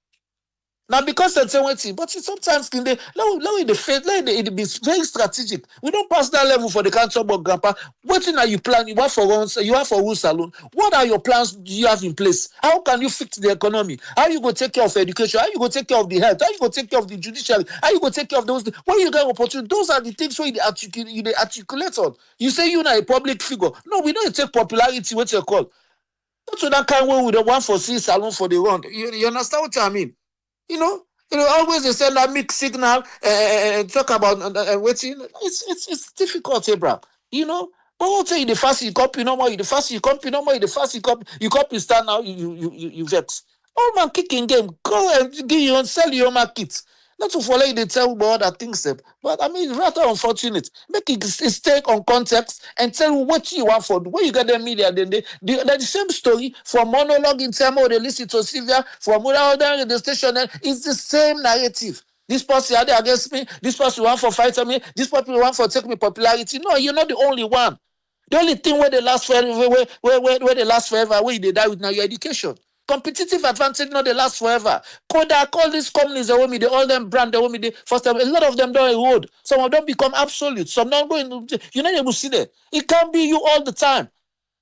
Now because that's a waiting, but sometimes can they let it be very strategic. We don't pass that level for the country but grandpa. What thing are you plan? You want for once, you want for one salon. What are your plans do you have in place? How can you fix the economy? How you go take care of education? How you go take care of the health? How you go take care of the judiciary? How you go take care of those things? When you get opportunity, those are the things where you articulate on. You say you're not a public figure. No, we don't take popularity, what you call. Not to that kind of way with the one for C salon for the run. You understand what I mean? You know, always they send a mixed signal and talk about waiting. It's difficult, Abraham. You know, but what say you the fast you copy no more, you the fast you copy no more, you the fast you copy stand now, you vex. Oh man, kicking game, go and give you and sell your market. Not to follow you, they tell about other things, but I mean, rather unfortunate. Make it stay on context and tell you what you want for. When you get the media, then they're the same story from monologue in terms of they listen to Sylvia, from other the station, it's the same narrative. This person are there against me. This person want for fighting me. This person want for take me popularity. No, you're not the only one. The only thing where they last forever, where they last forever, where they die with now your education. Competitive advantage, not they last forever. Kodak, all these companies, they want me, they all them brand, they want me, first time, a lot of them don't erode. Some of them become absolute. Some don't go in, you're not able to see that. It can't be you all the time.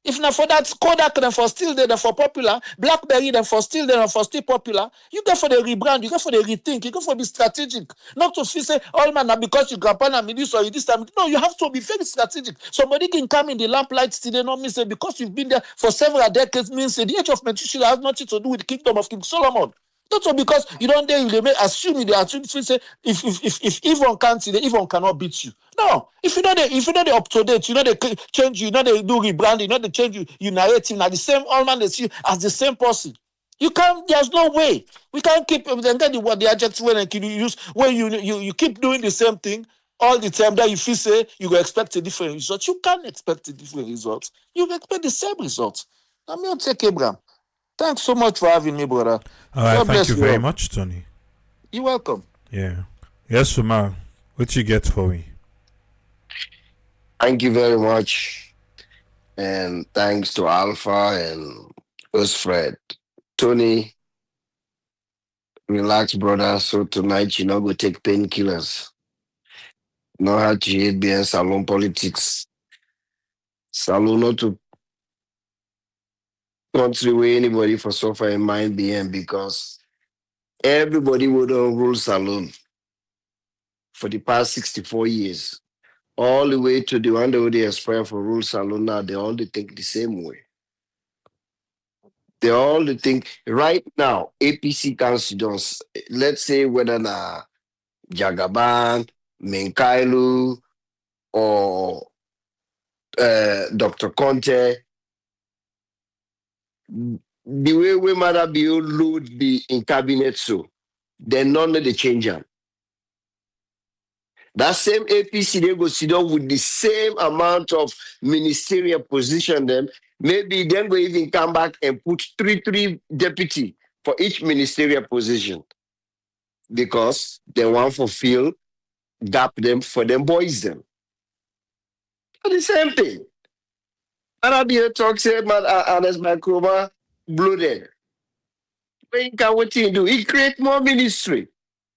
If not for that, Kodak them for still there, them for popular. Blackberry them for still there, them for still popular. You go for the rebrand, you go for the rethink, you go for be strategic. Not to say, oh man, now because you grandpa and me this or you this time. No, you have to be very strategic. Somebody can come in the lamplight today, not mean say because you've been there for several decades means say the age of Methuselah has nothing to do with the kingdom of King Solomon. Not so because you don't dare you may assume they assume say if Yvonne can't see, Yvonne cannot beat you. No, if you know they up to date, you know they change you know they do rebranding, you know they change you narrative now the same all man they see as the same person. You can't. There's no way we can't keep then get the word the adjective when you use when you keep doing the same thing all the time that you feel say you will expect a different result. You can't expect a different result. You expect the same result. I'm going to take Abraham. Thanks so much for having me, brother. All right, thank you very much, Tony. You're welcome. Yeah. Yes, Sumar, what you get for me? Thank you very much. And thanks to Alpha and Fred. Tony, relax, brother. So tonight, you know, go take painkillers. Know how to hate behind salon politics. Salon not to country where anybody for suffer in mind behind because everybody would rule salon for the past 64 years. All the way to the one that they aspire for rule salon now, they all think the same way. They all think right now, APC constituents, let's say whether na Jagaban, Menkailu, or Dr. Conte, the way we might be load be in cabinet so, then none of the change them. That same APC, they go sit down with the same amount of ministerial position them. Maybe then go even come back and put three deputy for each ministerial position. Because they want to fulfill gap them for them boys them. But the same thing. Arabia talk say man Ernest Macroma bloated. When what he do? He create more ministry.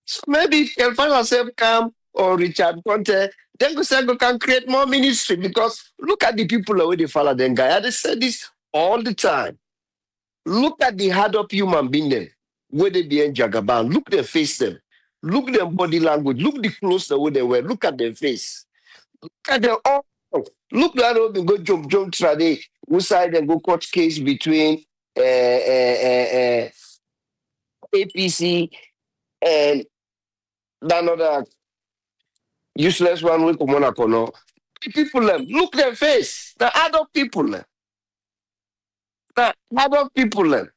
So maybe if you find yourself calm or Richard Conte, then go say go can create more ministry because look at the people who they follow them guy. I just say this all the time. Look at the hard up human being them where they be in Jagaban. Look their face them. Look their body language. Look the clothes the way they wear. Look at their face. Look at their all. Look at how they go jump trade. Who side and go court case between APC and another useless one with Monaco. No, people them look their face. The adult people them. The adult people them.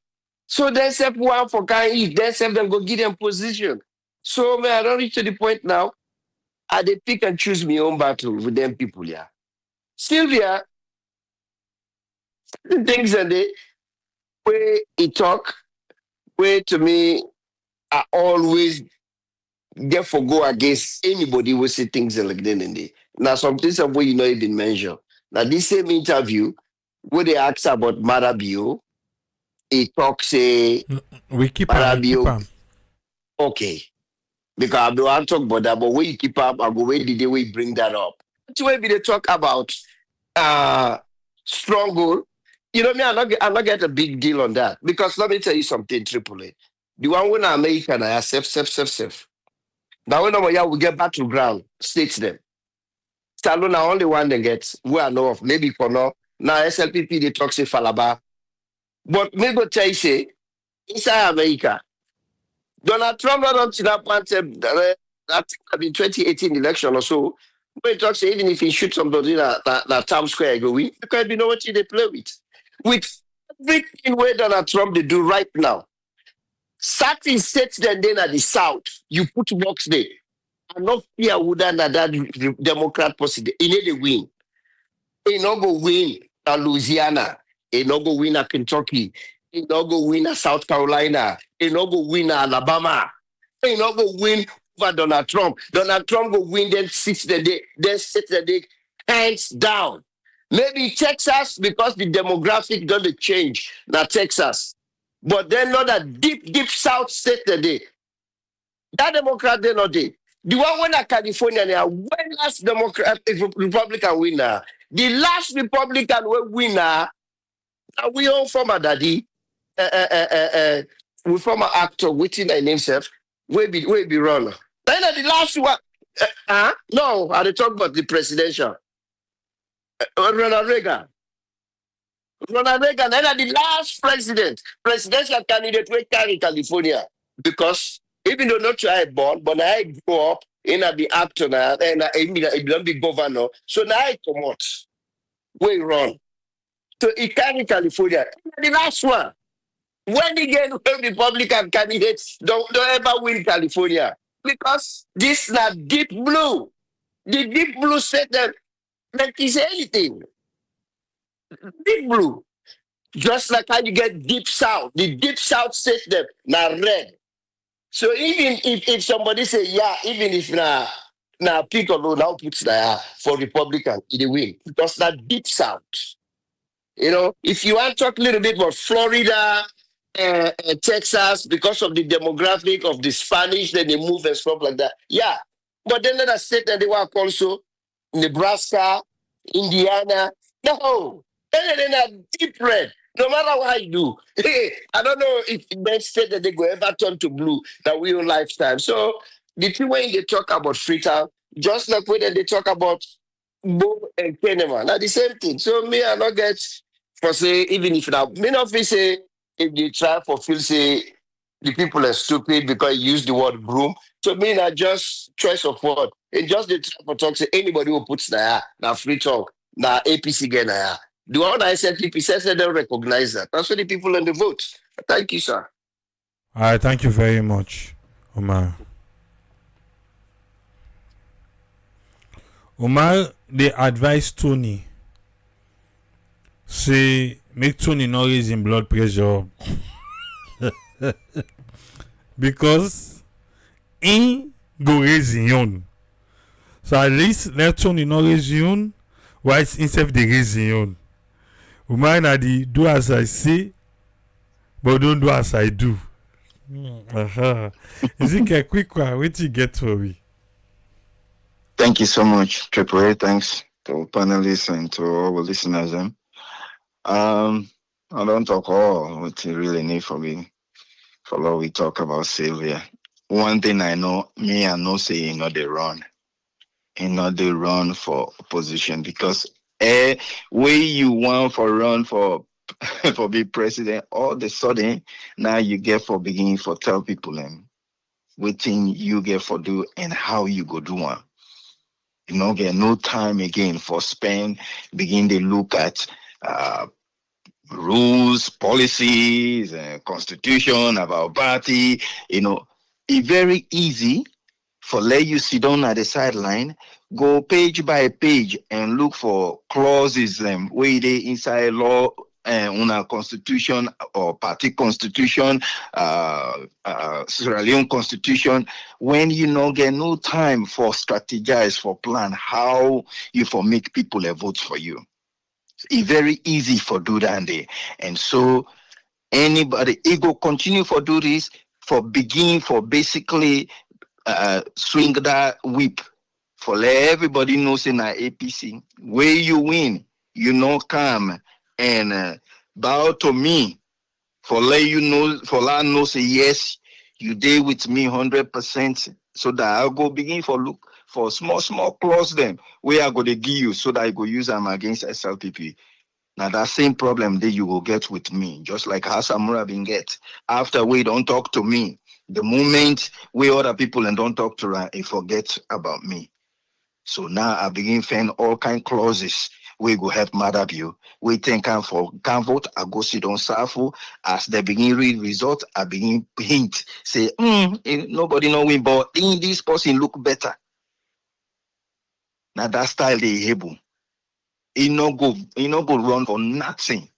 So they say one for kind eat. They say them go give them position. So man, I don't reach to the point now. I they pick and choose my own battle with them people. Yeah, Sylvia, the things that they way he talk, way to me, I always therefore go against anybody who say things like that in there. Now, some things of what you know even mentioned. Now, this same interview, where they asked about Marabio, he talks say we keep Marabio. Okay. Because I don't want to talk about that, but when you keep up, I go where did they bring that up? That's why they talk about stronghold. You know me, I'm not get a big deal on that. Because let me tell you something, AAA. The one when American I safe. Now when we get battleground states them. Salon are only one that gets we I know of, maybe for now. Now SLPP they talk say Falaba. But me go tell you say inside America, Donald Trump not up to that point that in 2018 election or so. When he talks say even if he shoots somebody that Times Square go win, because you know what they play with. With everything where Donald Trump they do right now. Certain states then at the south, you put box there. And not fear would that Democrat possible. He need to win. He not go win at Louisiana. He not go win at Kentucky. He not go win at South Carolina. He not go win at Alabama. He not go win over Donald Trump. Donald Trump will win, then sit the day, hands down. Maybe Texas, because the demographic doesn't change. Now Texas. But then not a deep South state today. That Democrat they not dey. The one when a California they are when last Republican winner. The last Republican winner, we all former daddy, we former actor waiting in himself, we be run. Then the last one, no, I dey talk about the presidential. Ronald Reagan. Ronald Reagan, then the last presidential candidate we carry California. Because even though not I born, but I grew up in a be actor now, and I don't be governor. So now I come out. We run. So he carry California. The last one. When again Republican candidates don't ever win California. Because this not deep blue. The deep blue said that is anything. Deep blue. Just like how you get deep south. The deep south said them now red. So even if somebody say, yeah, even if now people now puts there for Republican, it win. Because that deep south. You know, if you want to talk a little bit about Florida, Texas, because of the demographic of the Spanish, then they move and stuff like that. Yeah. But then let us say that they work also Nebraska, Indiana. No. Then are deep red. No matter what you do. I don't know if the next state that they go ever turn to blue that we own lifetime. So the thing when they talk about Freetown, just like when they talk about Bo and Kenema, now the same thing. So me, I not get for say, even if now, me not feel say, if they try for feel say, the people are stupid because you use the word groom. So me, I just choice of word. And just the try for talk, say anybody who puts there, now free talk, now APC again, the one I said, people said they don't recognize that. That's why the people on the vote. Thank you, sir. All right, thank you very much, Omar. Omar, they advise Tony, say, make Tony not raise him blood pressure. Because he go raise his own. So at least let Tony not raise his own, while instead they raise his own. Omar na the do as I say, but don't do as I do. Is it a quick one? What you get for me? Thank you so much, Triple A. Thanks to panelists and to all the listeners. I don't talk all what you really need for me. For what we talk about Sylvia. One thing I know, I know say you know they run. You know they run for opposition because way you want for run for for be president, all of a sudden now you get for beginning for tell people waiting you get for do and how you go do one. You know, get no time again for spend, begin to look at rules, policies, constitution about party. You know, it's very easy for let you sit down at the sideline, go page by page and look for clauses where they inside law on a constitution or party constitution, Sierra Leone constitution, when you know get no time for strategize, for plan how you for make people vote for you. It's very easy for do that day. And so anybody, it go continue for do this, for begin, for basically swing that whip, for let everybody know say na APC. Where you win, you know come and bow to me, for let you know, for let know say yes, you there with me 100%, so that I'll go begin for look for small clause them where I go to give you so that I go use them against SLPP. Now that same problem that you will get with me, just like how Samura been get. After we don't talk to me, the moment we other people and don't talk to her, they forget about me. So now I begin find all kind clauses we go help mad you. We think can vote, I go sit on Safu. As they begin read result, I begin hint, say, nobody know we, but in this person look better. Now that style they able. He no go run for nothing.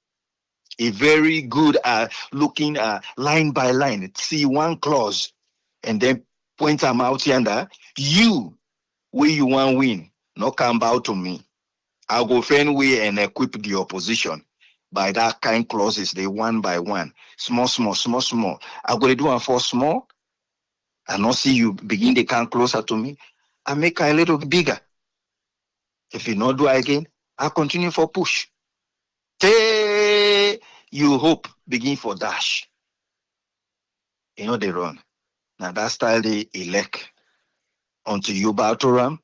A very good looking line by line. See one clause and then point am out yonder, you where you want win, no come bow to me. I go find way and equip the opposition by that kind clauses, they one by one, small. I go do one for small, and not see you begin to come closer to me, I make a little bigger. If you not do again, I continue for push. Hey, you hope begin for dash. You know they run. Now that style they elect until you bow to ram.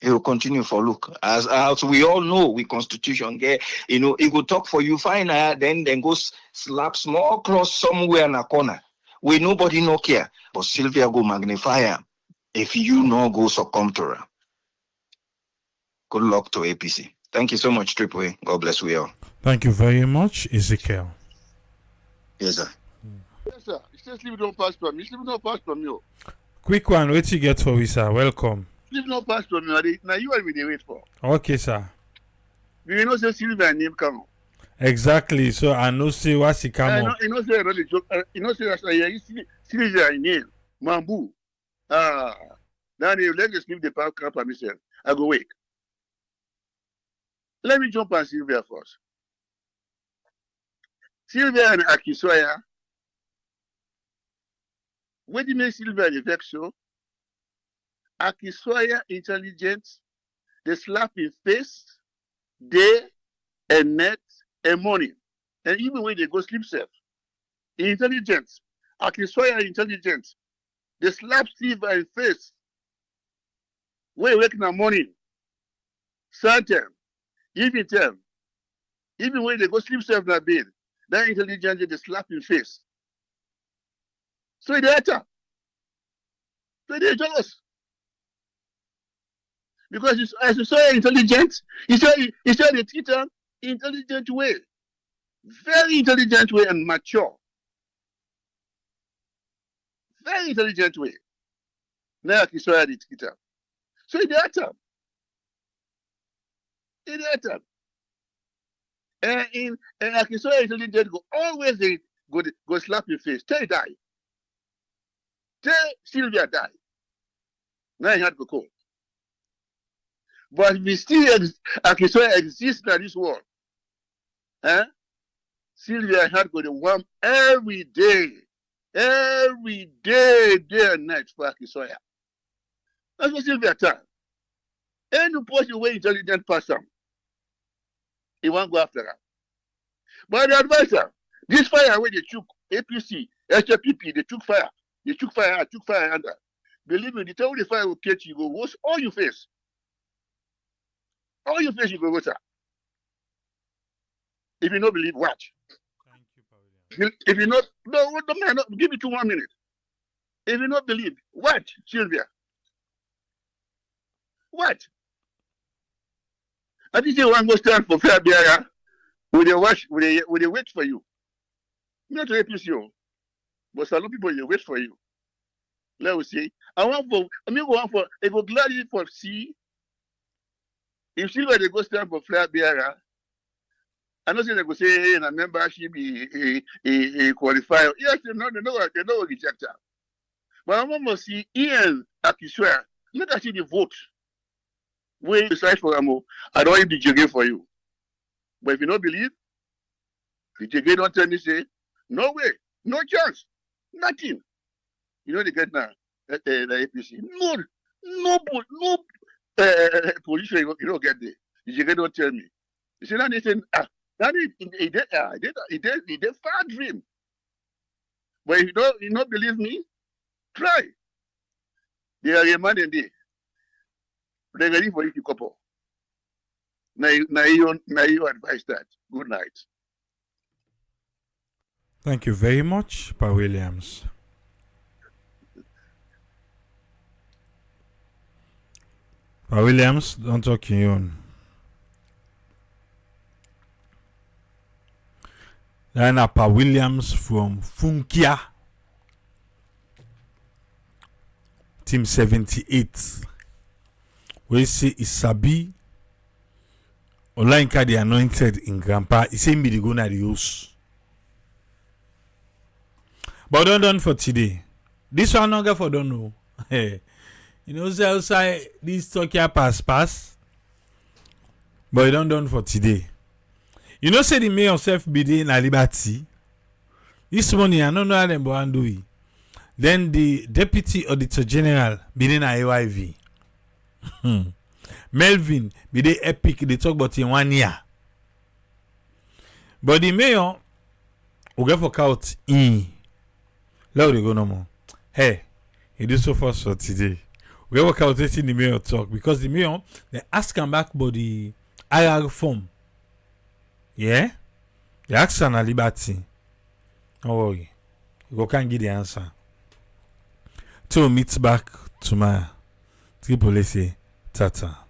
He will continue for look. As we all know, we constitution get, you know, it will talk for you fine, then go slap small cross somewhere in a corner. We nobody no care. But Sylvia go magnify her. If you no go succumb to her. Good luck to APC. Thank you so much, Triple A. God bless we all. Thank you very much, Ezekiel. Yes, sir. Yes, sir. You say sleep don't pass from me. Sleep don't pass from you. Quick one, what you get for me, sir? Welcome. Sleep don't pass from me. Now you are we dey wait for. Okay, sir. You know say Sylvia name come. Exactly. So I know say what she come up. You know say I don't joke. You know say I Sylvia name Mambu. Now they let me sleep the power camp for myself. I go wake. Let me jump on Sylvia first. Sylvia and Aki Sawyerr. What do you make Sylvia the vex so? Aki Sawyerr intelligence, they slap in face, day and night and morning. And even when they go sleep safe. Intelligence. Aki Sawyerr intelligence. They slap Sylvia in face. When you wake in the morning. Certain. Even time. Even when they go sleep safe in the bed. That intelligence they slap in face. So they attack. So they're jealous. Because as you saw intelligent, you saw the teacher intelligent way. Very intelligent way and mature. Very intelligent way. Now you saw the teacher. So they attack. They attack. And like you saw intelligent go always they go slap your face. Tell you die. Tell Sylvia die. Now he had to go. But we still exist in this world. Sylvia had to go to one every day, day and night for Aki Sawyerr. That's what Sylvia time. Any person way intelligent person, he won't go after her. But the advisor, this fire where they took APC, HPP, they took fire. They took fire under. Believe me, the time the fire will catch you, go wash all your face. All your face you go water. If you don't believe, watch. Thank you, if you not, no, give me 1 minute. If you not believe, watch, Sylvia. What? I think you want to stand for Flagbearer. Will they watch? Will they wait for you? Not to APC, but some people they wait for you. Let us see. I go gladly for C. If Sylvia they go stand for Flagbearer, I know they go say, hey, and a membership a qualifier. Yes, they know reject her. But I want to see Ian Aki Sawyerr. Let us see the vote. When you decide for Amo, I don't want the JG for you. But if you don't believe, the JG don't tell me, say, no way, no chance, nothing. You know they get now, the APC. No position you don't get there. The JG don't tell me. You see, now they say, he did far dream. But if you don't believe me, try. They are a man and they. They're ready for you to couple. Now you advise that. Good night. Thank you very much, Pa Williams. Pa Williams, don't talk in your own. Then Pa Williams from Funkia, Team 78. We say Isabi Olayinka the anointed in Grandpa. He say me the go na the house. But don't done for today. This one not get for don't know. Hey, you know, say outside this talk here pass. But it don't done for today. You know, say the mayor self be there in a liberty. This morning, I don't know how them go do it. Then the deputy auditor general be there in a AYV. Melvin be there epic. They talk about in 1 year. But the mayor will get for out in. Let we go no more. Hey, it is so fast for today. We work out letting the mayor talk because the mayor they ask him back about the IR form. Yeah? They ask him a liberty. Don't worry. You can't give the answer. Till meet back tomorrow. Triple say tata.